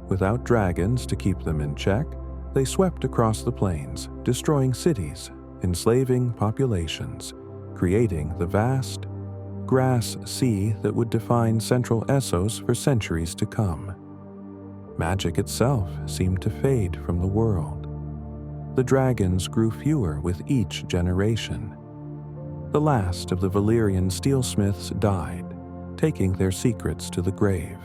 Without dragons to keep them in check, they swept across the plains, destroying cities, enslaving populations, creating the vast grass sea that would define central Essos for centuries to come. Magic itself seemed to fade from the world. The dragons grew fewer with each generation. The last of the Valyrian steelsmiths died, taking their secrets to the grave.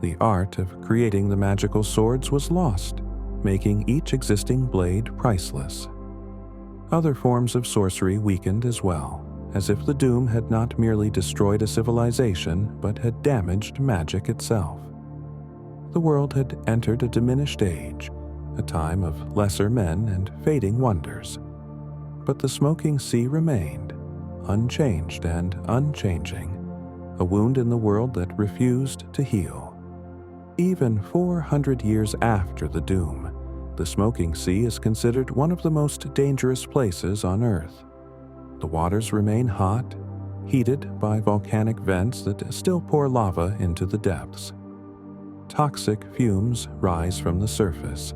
The art of creating the magical swords was lost, making each existing blade priceless. Other forms of sorcery weakened as well, as if the Doom had not merely destroyed a civilization but had damaged magic itself. The world had entered a diminished age, a time of lesser men and fading wonders. But the smoking sea remained, unchanged and unchanging, a wound in the world that refused to heal. Even 400 years after the Doom, the smoking sea is considered one of the most dangerous places on Earth. The waters remain hot, heated by volcanic vents that still pour lava into the depths. Toxic fumes rise from the surface,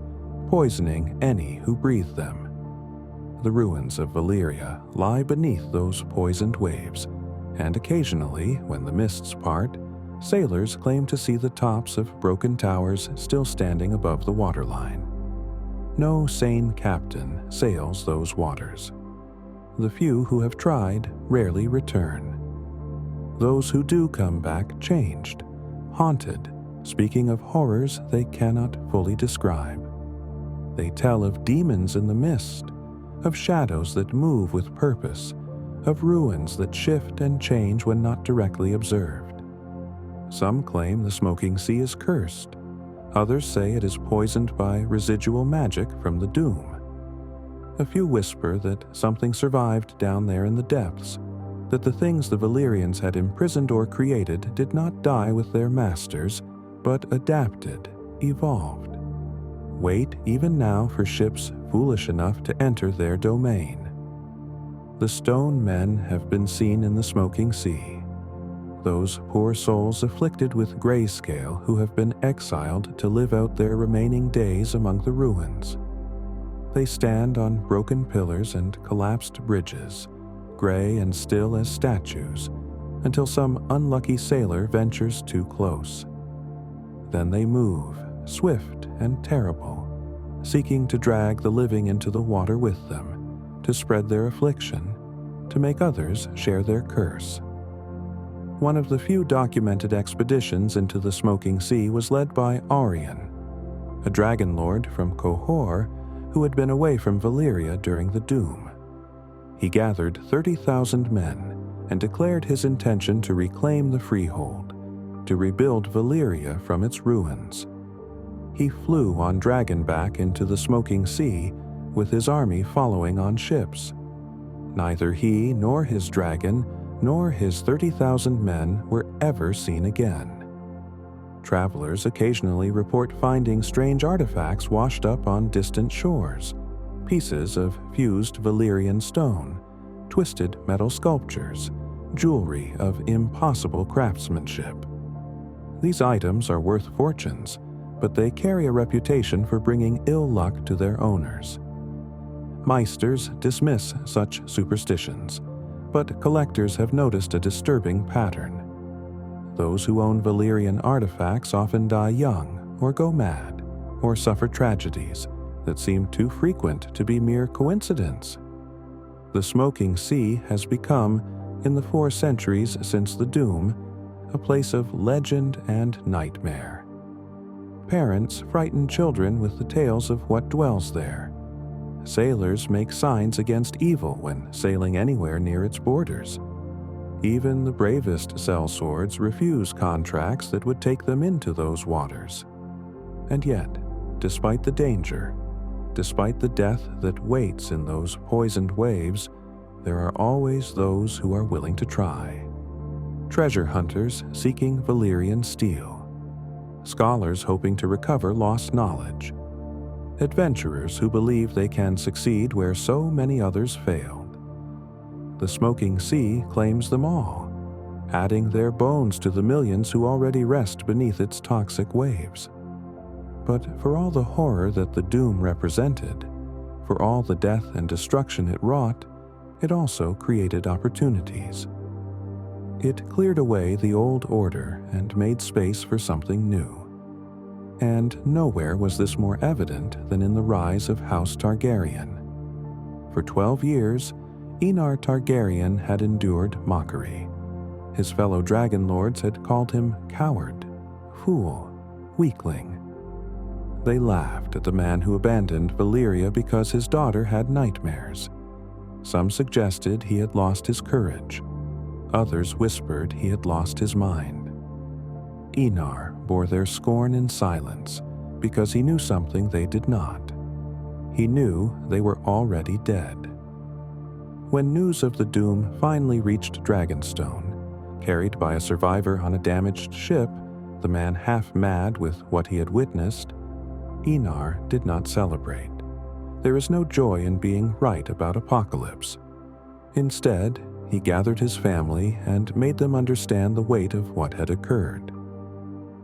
poisoning any who breathe them. The ruins of Valyria lie beneath those poisoned waves, and occasionally, when the mists part, sailors claim to see the tops of broken towers still standing above the waterline. No sane captain sails those waters. The few who have tried rarely return. Those who do come back changed, haunted, speaking of horrors they cannot fully describe. They tell of demons in the mist, of shadows that move with purpose, of ruins that shift and change when not directly observed. Some claim the smoking sea is cursed. Others say it is poisoned by residual magic from the Doom. A few whisper that something survived down there in the depths, that the things the Valyrians had imprisoned or created did not die with their masters, but adapted, evolved. Wait even now for ships foolish enough to enter their domain. The stone men have been seen in the smoking sea, those poor souls afflicted with grayscale who have been exiled to live out their remaining days among the ruins. They stand on broken pillars and collapsed bridges, gray and still as statues, until some unlucky sailor ventures too close. Then they move, swift and terrible, seeking to drag the living into the water with them, to spread their affliction, to make others share their curse. One of the few documented expeditions into the smoking sea was led by Arion, a dragon lord from Qohor who had been away from Valyria during the Doom. He gathered 30,000 men and declared his intention to reclaim the freehold, to rebuild Valyria from its ruins. He flew on dragonback into the smoking sea, with his army following on ships. Neither he nor his dragon nor his 30,000 men were ever seen again. Travelers occasionally report finding strange artifacts washed up on distant shores, pieces of fused Valyrian stone, twisted metal sculptures, jewelry of impossible craftsmanship. These items are worth fortunes, but they carry a reputation for bringing ill luck to their owners. Meisters dismiss such superstitions, but collectors have noticed a disturbing pattern. Those who own Valyrian artifacts often die young, or go mad, or suffer tragedies that seem too frequent to be mere coincidence. The smoking sea has become, in the 4 centuries since the Doom, a place of legend and nightmare. Parents frighten children with the tales of what dwells there. Sailors make signs against evil when sailing anywhere near its borders. Even the bravest sellswords refuse contracts that would take them into those waters. And yet, despite the danger, despite the death that waits in those poisoned waves, there are always those who are willing to try. Treasure hunters seeking Valyrian steel, scholars hoping to recover lost knowledge, adventurers who believe they can succeed where so many others failed. The smoking sea claims them all, adding their bones to the millions who already rest beneath its toxic waves. But for all the horror that the doom represented, for all the death and destruction it wrought, it also created opportunities. It cleared away the old order and made space for something new. And nowhere was this more evident than in the rise of House Targaryen. For 12 years, Enar Targaryen had endured mockery. His fellow dragon lords had called him coward, fool, weakling. They laughed at the man who abandoned Valyria because his daughter had nightmares. Some suggested he had lost his courage. Others whispered he had lost his mind. Enar bore their scorn in silence because he knew something they did not. He knew they were already dead. When news of the doom finally reached Dragonstone, carried by a survivor on a damaged ship, the man half mad with what he had witnessed, Enar did not celebrate. There is no joy in being right about apocalypse. Instead, he gathered his family and made them understand the weight of what had occurred.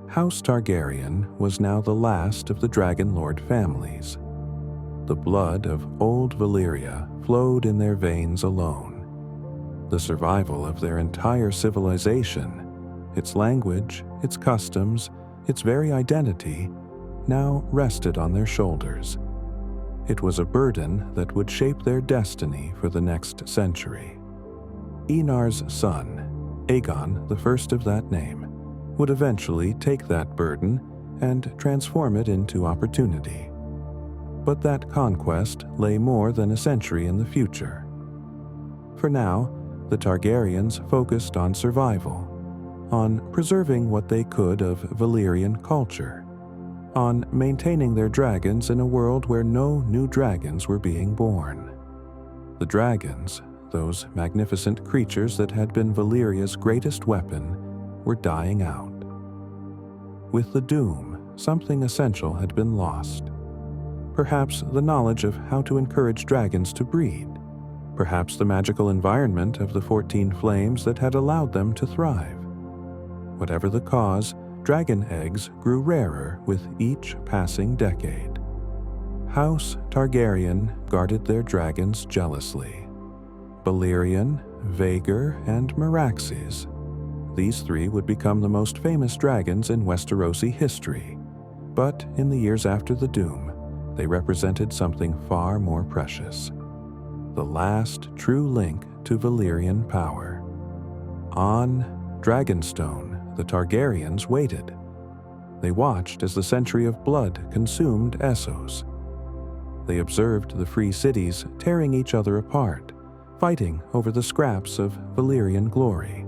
House Targaryen was now the last of the Dragon Lord families. The blood of old Valyria flowed in their veins alone. The survival of their entire civilization, its language, its customs, its very identity, now rested on their shoulders. It was a burden that would shape their destiny for the next century. Enar's son, Aegon, the first of that name, would eventually take that burden and transform it into opportunity. But that conquest lay more than a century in the future. For now, the Targaryens focused on survival, on preserving what they could of Valyrian culture, on maintaining their dragons in a world where no new dragons were being born. The dragons, those magnificent creatures that had been Valyria's greatest weapon, were dying out. With the doom, something essential had been lost. Perhaps the knowledge of how to encourage dragons to breed, perhaps the magical environment of the 14 flames that had allowed them to thrive. Whatever the cause, dragon eggs grew rarer with each passing decade. House Targaryen guarded their dragons jealously. Balerion, Vhagar, and Meraxes. These three would become the most famous dragons in Westerosi history, but in the years after the doom, they represented something far more precious. The last true link to Valyrian power. On Dragonstone, the Targaryens waited. They watched as the century of blood consumed Essos. They observed the free cities tearing each other apart, fighting over the scraps of Valyrian glory.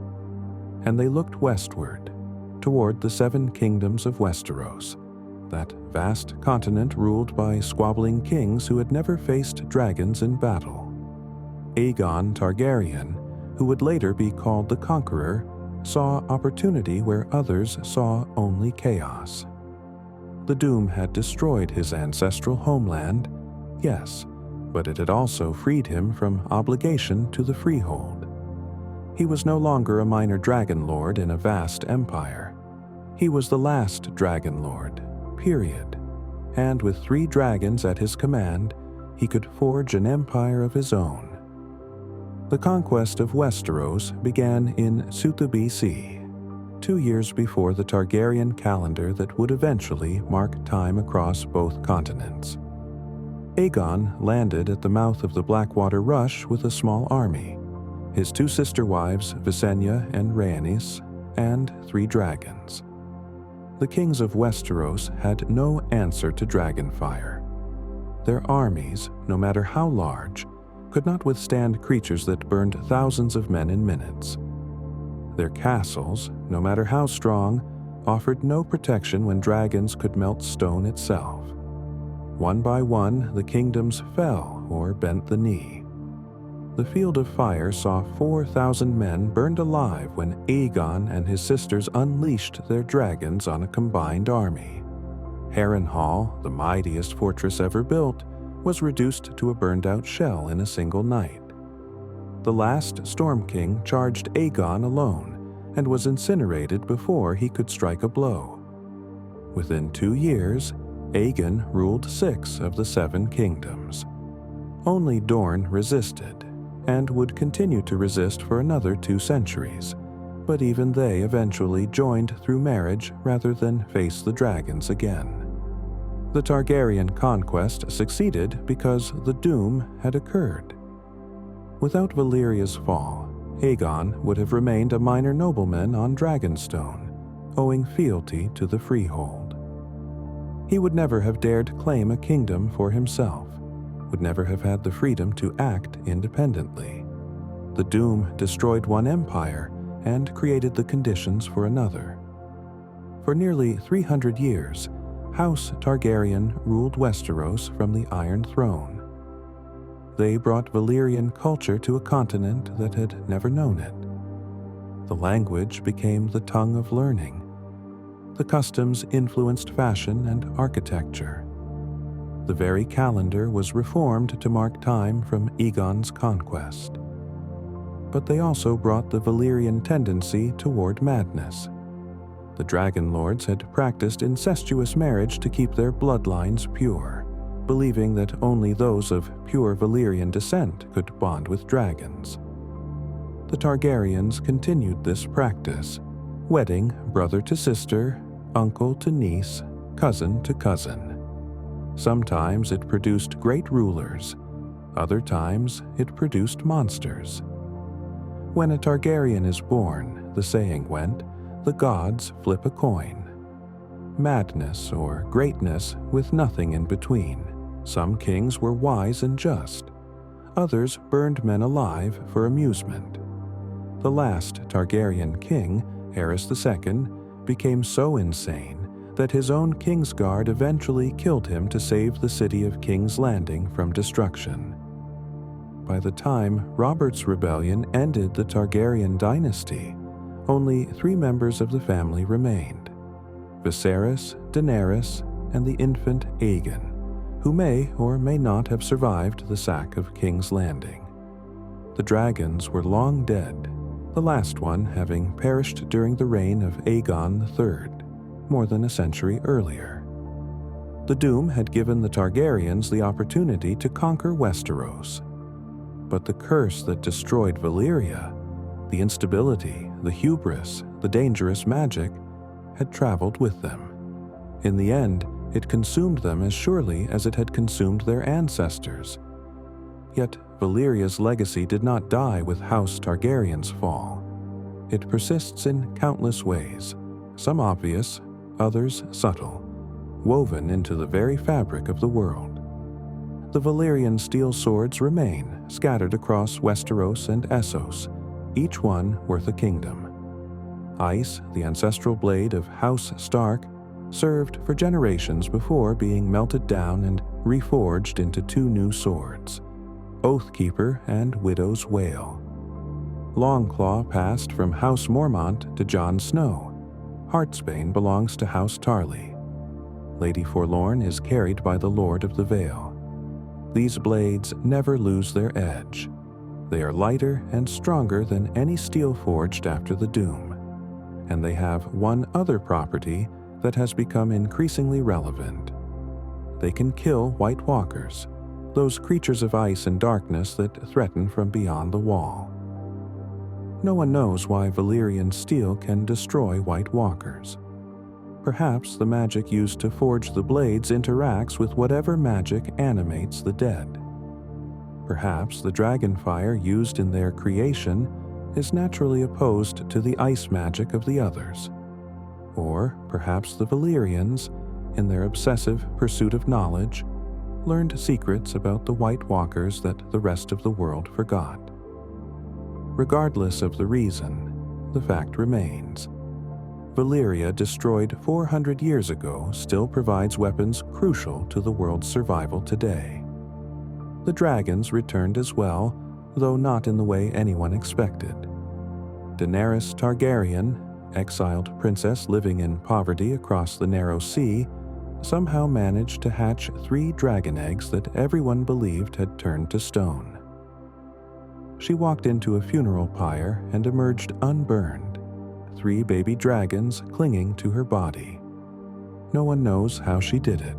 And they looked westward, toward the 7 kingdoms of Westeros, that vast continent ruled by squabbling kings who had never faced dragons in battle. Aegon Targaryen, who would later be called the Conqueror, saw opportunity where others saw only chaos. The doom had destroyed his ancestral homeland, yes, but it had also freed him from obligation to the freehold. He was no longer a minor dragon lord in a vast empire. He was the last dragon lord, period. And with 3 dragons at his command, he could forge an empire of his own. The conquest of Westeros began in Sutha BC, 2 years before the Targaryen calendar that would eventually mark time across both continents. Aegon landed at the mouth of the Blackwater Rush with a small army, his 2 sister wives Visenya and Rhaenys, and 3 dragons. The kings of Westeros had no answer to dragonfire. Their armies, no matter how large, could not withstand creatures that burned thousands of men in minutes. Their castles, no matter how strong, offered no protection when dragons could melt stone itself. One by one, the kingdoms fell or bent the knee. The Field of Fire saw 4,000 men burned alive when Aegon and his sisters unleashed their dragons on a combined army. Harrenhal, the mightiest fortress ever built, was reduced to a burned-out shell in a single night. The last Storm King charged Aegon alone and was incinerated before he could strike a blow. Within 2 years, Aegon ruled 6 of the 7 kingdoms. Only Dorne resisted, and would continue to resist for another 2 centuries, but even they eventually joined through marriage rather than face the dragons again. The Targaryen conquest succeeded because the Doom had occurred. Without Valyria's fall, Aegon would have remained a minor nobleman on Dragonstone, owing fealty to the freehold. He would never have dared claim a kingdom for himself, would never have had the freedom to act independently. The Doom destroyed one empire and created the conditions for another. For nearly 300 years, House Targaryen ruled Westeros from the Iron Throne. They brought Valyrian culture to a continent that had never known it. The language became the tongue of learning. The customs influenced fashion and architecture. The very calendar was reformed to mark time from Aegon's conquest. But they also brought the Valyrian tendency toward madness. The Dragon Lords had practiced incestuous marriage to keep their bloodlines pure, believing that only those of pure Valyrian descent could bond with dragons. The Targaryens continued this practice, wedding brother to sister, uncle to niece, cousin to cousin. Sometimes it produced great rulers, other times it produced monsters. When a Targaryen is born, the saying went, the gods flip a coin. Madness or greatness with nothing in between. Some kings were wise and just. Others burned men alive for amusement. The last Targaryen king, Aerys II, became so insane that his own Kingsguard eventually killed him to save the city of King's Landing from destruction. By the time Robert's rebellion ended the Targaryen dynasty, only 3 members of the family remained: Viserys, Daenerys, and the infant Aegon, who may or may not have survived the sack of King's Landing. The dragons were long dead, the last one having perished during the reign of Aegon III, more than a century earlier. The Doom had given the Targaryens the opportunity to conquer Westeros. But the curse that destroyed Valyria, the instability, the hubris, the dangerous magic, had traveled with them. In the end, it consumed them as surely as it had consumed their ancestors. Yet Valyria's legacy did not die with House Targaryen's fall. It persists in countless ways, some obvious, others subtle, woven into the very fabric of the world. The Valyrian steel swords remain, scattered across Westeros and Essos, each one worth a kingdom. Ice, the ancestral blade of House Stark, served for generations before being melted down and reforged into 2 new swords, Oathkeeper and Widow's Wail. Longclaw passed from House Mormont to Jon Snow. Heartsbane belongs to House Tarly. Lady Forlorn is carried by the Lord of the Vale. These blades never lose their edge. They are lighter and stronger than any steel forged after the Doom. And they have one other property that has become increasingly relevant. They can kill White Walkers, those creatures of ice and darkness that threaten from beyond the wall. No one knows why Valyrian steel can destroy White Walkers. Perhaps the magic used to forge the blades interacts with whatever magic animates the dead. Perhaps the dragonfire used in their creation is naturally opposed to the ice magic of the others. Or perhaps the Valyrians, in their obsessive pursuit of knowledge, learned secrets about the White Walkers that the rest of the world forgot. Regardless of the reason, the fact remains. Valyria, destroyed 400 years ago, still provides weapons crucial to the world's survival today. The dragons returned as well, though not in the way anyone expected. Daenerys Targaryen, exiled princess living in poverty across the narrow sea, somehow managed to hatch 3 dragon eggs that everyone believed had turned to stone. She walked into a funeral pyre and emerged unburned, 3 baby dragons clinging to her body. No one knows how she did it.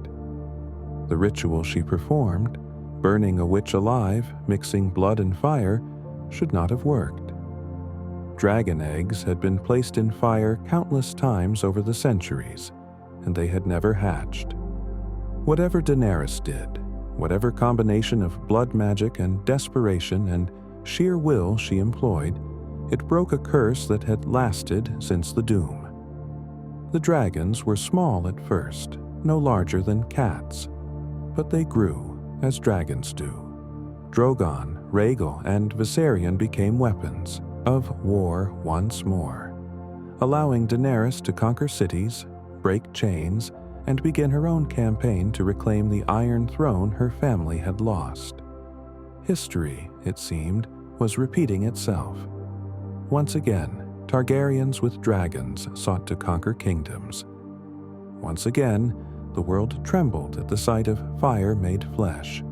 The ritual she performed, burning a witch alive, mixing blood and fire, should not have worked. Dragon eggs had been placed in fire countless times over the centuries, and they had never hatched. Whatever Daenerys did, whatever combination of blood magic and desperation and sheer will she employed, it broke a curse that had lasted since the Doom. The dragons were small at first, no larger than cats, but they grew, as dragons do. Drogon, Rhaegal, and Viserion became weapons of war once more, allowing Daenerys to conquer cities, break chains, and begin her own campaign to reclaim the Iron Throne her family had lost. History, it seemed, was repeating itself. Once again, Targaryens with dragons sought to conquer kingdoms. Once again, the world trembled at the sight of fire made flesh.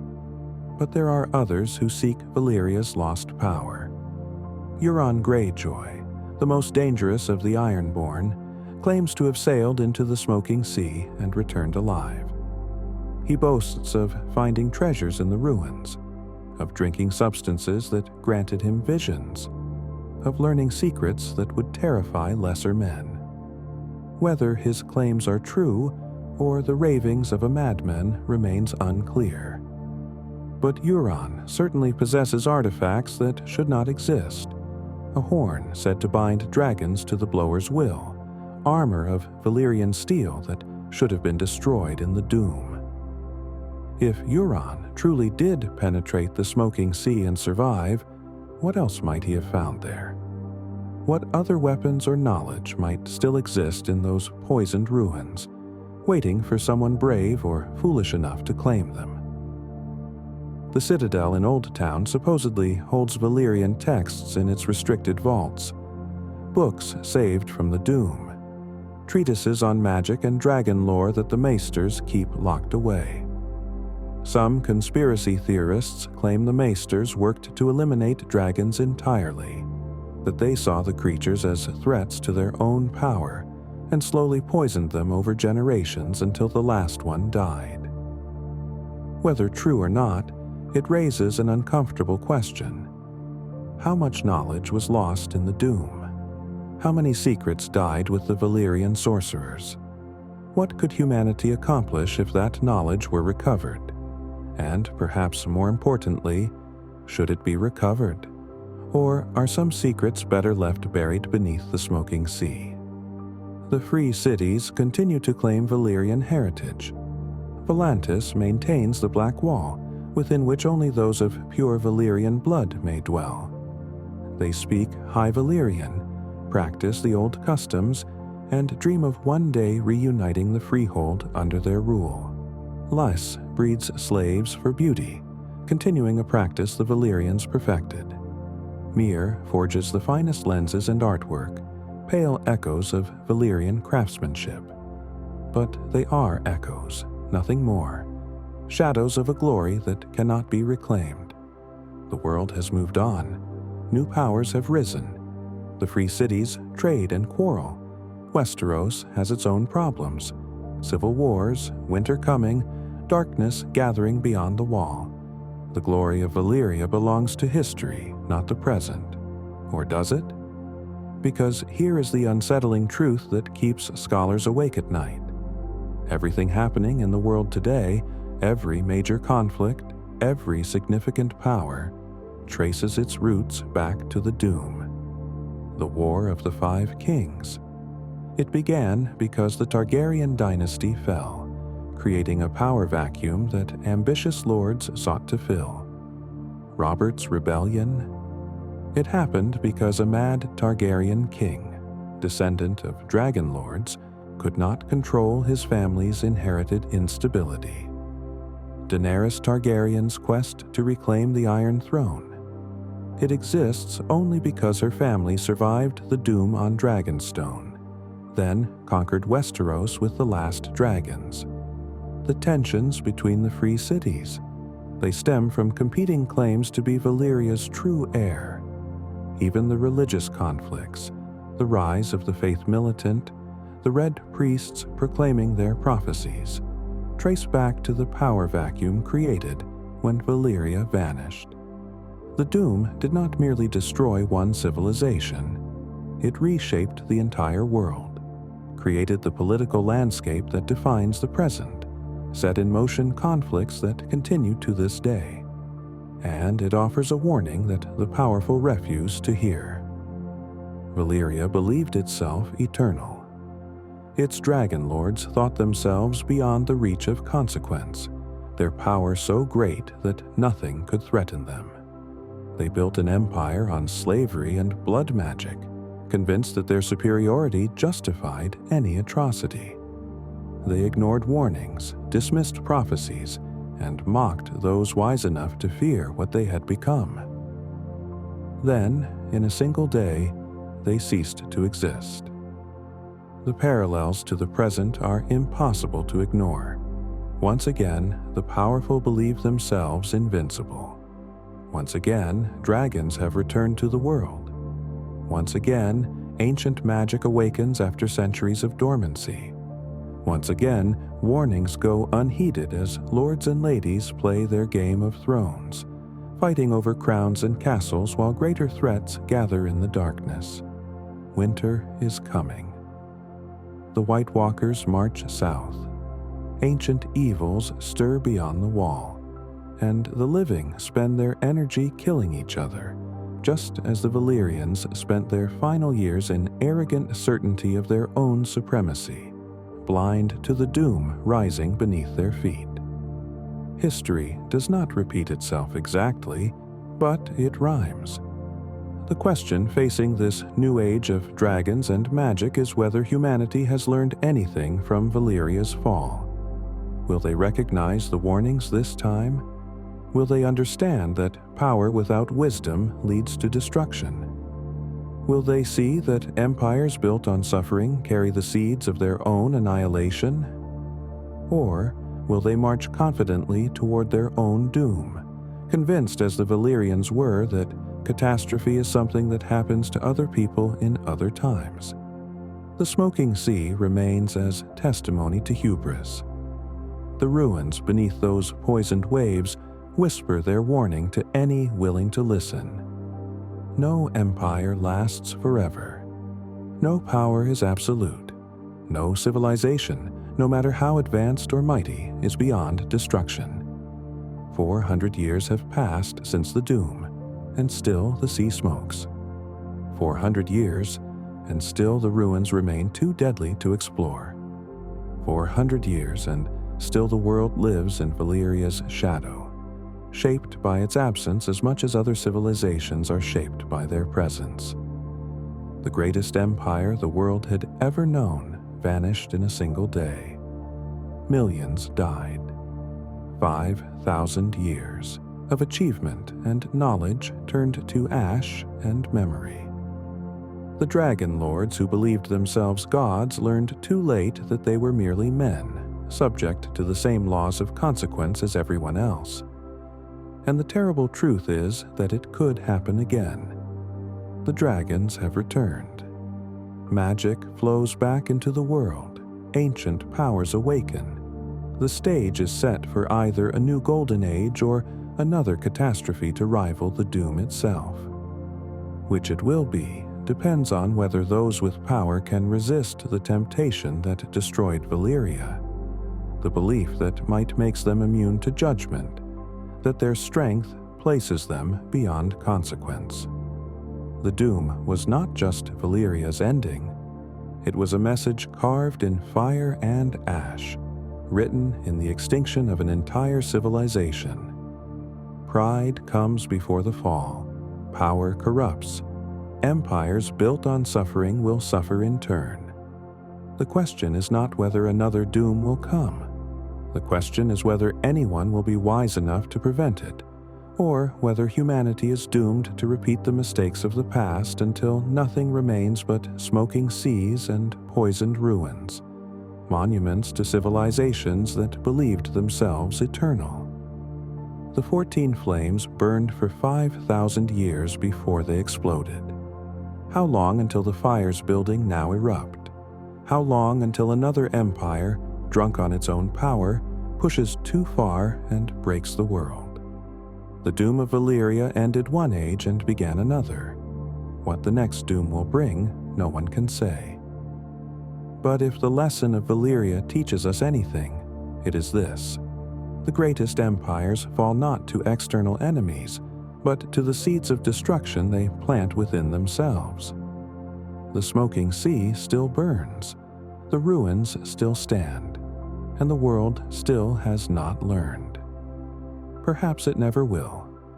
But there are others who seek Valyria's lost power. Euron Greyjoy, the most dangerous of the Ironborn, claims to have sailed into the smoking sea and returned alive. He boasts of finding treasures in the ruins, of drinking substances that granted him visions, of learning secrets that would terrify lesser men. Whether his claims are true or the ravings of a madman remains unclear. But Euron certainly possesses artifacts that should not exist. A horn said to bind dragons to the blower's will, armor of Valyrian steel that should have been destroyed in the Doom. If Euron truly did penetrate the smoking sea and survive, what else might he have found there? What other weapons or knowledge might still exist in those poisoned ruins, waiting for someone brave or foolish enough to claim them? The Citadel in Old Town supposedly holds Valyrian texts in its restricted vaults, books saved from the Doom, treatises on magic and dragon lore that the Maesters keep locked away. Some conspiracy theorists claim the Maesters worked to eliminate dragons entirely, that they saw the creatures as threats to their own power and slowly poisoned them over generations until the last one died. Whether true or not, it raises an uncomfortable question. How much knowledge was lost in the Doom? How many secrets died with the Valyrian sorcerers? What could humanity accomplish if that knowledge were recovered? And, perhaps more importantly, should it be recovered? Or are some secrets better left buried beneath the smoking sea? The free cities continue to claim Valyrian heritage. Volantis maintains the Black Wall, within which only those of pure Valyrian blood may dwell. They speak High Valyrian, practice the old customs, and dream of one day reuniting the freehold under their rule. Lys breeds slaves for beauty, continuing a practice the Valyrians perfected. Myr forges the finest lenses and artwork, pale echoes of Valyrian craftsmanship. But they are echoes, nothing more, shadows of a glory that cannot be reclaimed. The world has moved on. New powers have risen. The free cities trade and quarrel. Westeros has its own problems. Civil wars, winter coming, darkness gathering beyond the wall. The glory of Valyria belongs to history, not the present. Or does it? Because here is the unsettling truth that keeps scholars awake at night. Everything happening in the world today, every major conflict, every significant power, traces its roots back to the Doom, the War of the Five Kings. It began because the Targaryen dynasty fell, creating a power vacuum that ambitious lords sought to fill. Robert's rebellion? It happened because a mad Targaryen king, descendant of dragon lords, could not control his family's inherited instability. Daenerys Targaryen's quest to reclaim the Iron Throne. It exists only because her family survived the Doom on Dragonstone, then conquered Westeros with the last dragons. the tensions between the free cities. They stem from competing claims to be Valyria's true heir. Even the religious conflicts, the rise of the faith militant, the Red Priests proclaiming their prophecies, trace back to the power vacuum created when Valyria vanished. The Doom did not merely destroy one civilization. It reshaped the entire world, created the political landscape that defines the present, set in motion conflicts that continue to this day, and it offers a warning that the powerful refuse to hear. Valyria believed itself eternal. Its dragon lords thought themselves beyond the reach of consequence, their power so great that nothing could threaten them. They built an empire on slavery and blood magic, convinced that their superiority justified any atrocity. They ignored warnings, dismissed prophecies, and mocked those wise enough to fear what they had become. Then, in a single day, they ceased to exist. The parallels to the present are impossible to ignore. Once again, the powerful believe themselves invincible. Once again, dragons have returned to the world. Once again, ancient magic awakens after centuries of dormancy. Once again, warnings go unheeded as lords and ladies play their game of thrones, fighting over crowns and castles while greater threats gather in the darkness. Winter is coming. The White Walkers march south. Ancient evils stir beyond the wall, and the living spend their energy killing each other, just as the Valyrians spent their final years in arrogant certainty of their own supremacy, blind to the doom rising beneath their feet. History does not repeat itself exactly, but it rhymes. The question facing this new age of dragons and magic is whether humanity has learned anything from Valyria's fall. Will they recognize the warnings this time? Will they understand that power without wisdom leads to destruction? Will they see that empires built on suffering carry the seeds of their own annihilation? Or will they march confidently toward their own doom, convinced as the Valyrians were that catastrophe is something that happens to other people in other times? The smoking sea remains as testimony to hubris. The ruins beneath those poisoned waves whisper their warning to any willing to listen. No empire lasts forever. No power is absolute. No civilization, no matter how advanced or mighty, is beyond destruction. 400 years have passed since the Doom, and still the sea smokes. 400 years, and still the ruins remain too deadly to explore. 400 years, and still the world lives in Valyria's shadow, shaped by its absence as much as other civilizations are shaped by their presence. The greatest empire the world had ever known vanished in a single day. Millions died. 5,000 years of achievement and knowledge turned to ash and memory. The dragon lords who believed themselves gods learned too late that they were merely men, subject to the same laws of consequence as everyone else. And the terrible truth is that it could happen again. The dragons have returned. Magic flows back into the world. Ancient powers awaken. The stage is set for either a new golden age or another catastrophe to rival the Doom itself. Which it will be depends on whether those with power can resist the temptation that destroyed Valyria, the belief that might makes them immune to judgment, that their strength places them beyond consequence. The Doom was not just Valyria's ending. It was a message carved in fire and ash, written in the extinction of an entire civilization. Pride comes before the fall. Power corrupts. Empires built on suffering will suffer in turn. The question is not whether another Doom will come. The question is whether anyone will be wise enough to prevent it, or whether humanity is doomed to repeat the mistakes of the past until nothing remains but smoking seas and poisoned ruins. monuments to civilizations that believed themselves eternal. The 14 flames burned for 5,000 years before they exploded. How long until the fires building now erupt? How long until another empire, drunk on its own power, pushes too far and breaks the world? The Doom of Valyria ended one age and began another. What the next doom will bring, no one can say. But if the lesson of Valyria teaches us anything, it is this: the greatest empires fall not to external enemies, but to the seeds of destruction they plant within themselves. The smoking sea still burns, the ruins still stand, and the world still has not learned. Perhaps it never will.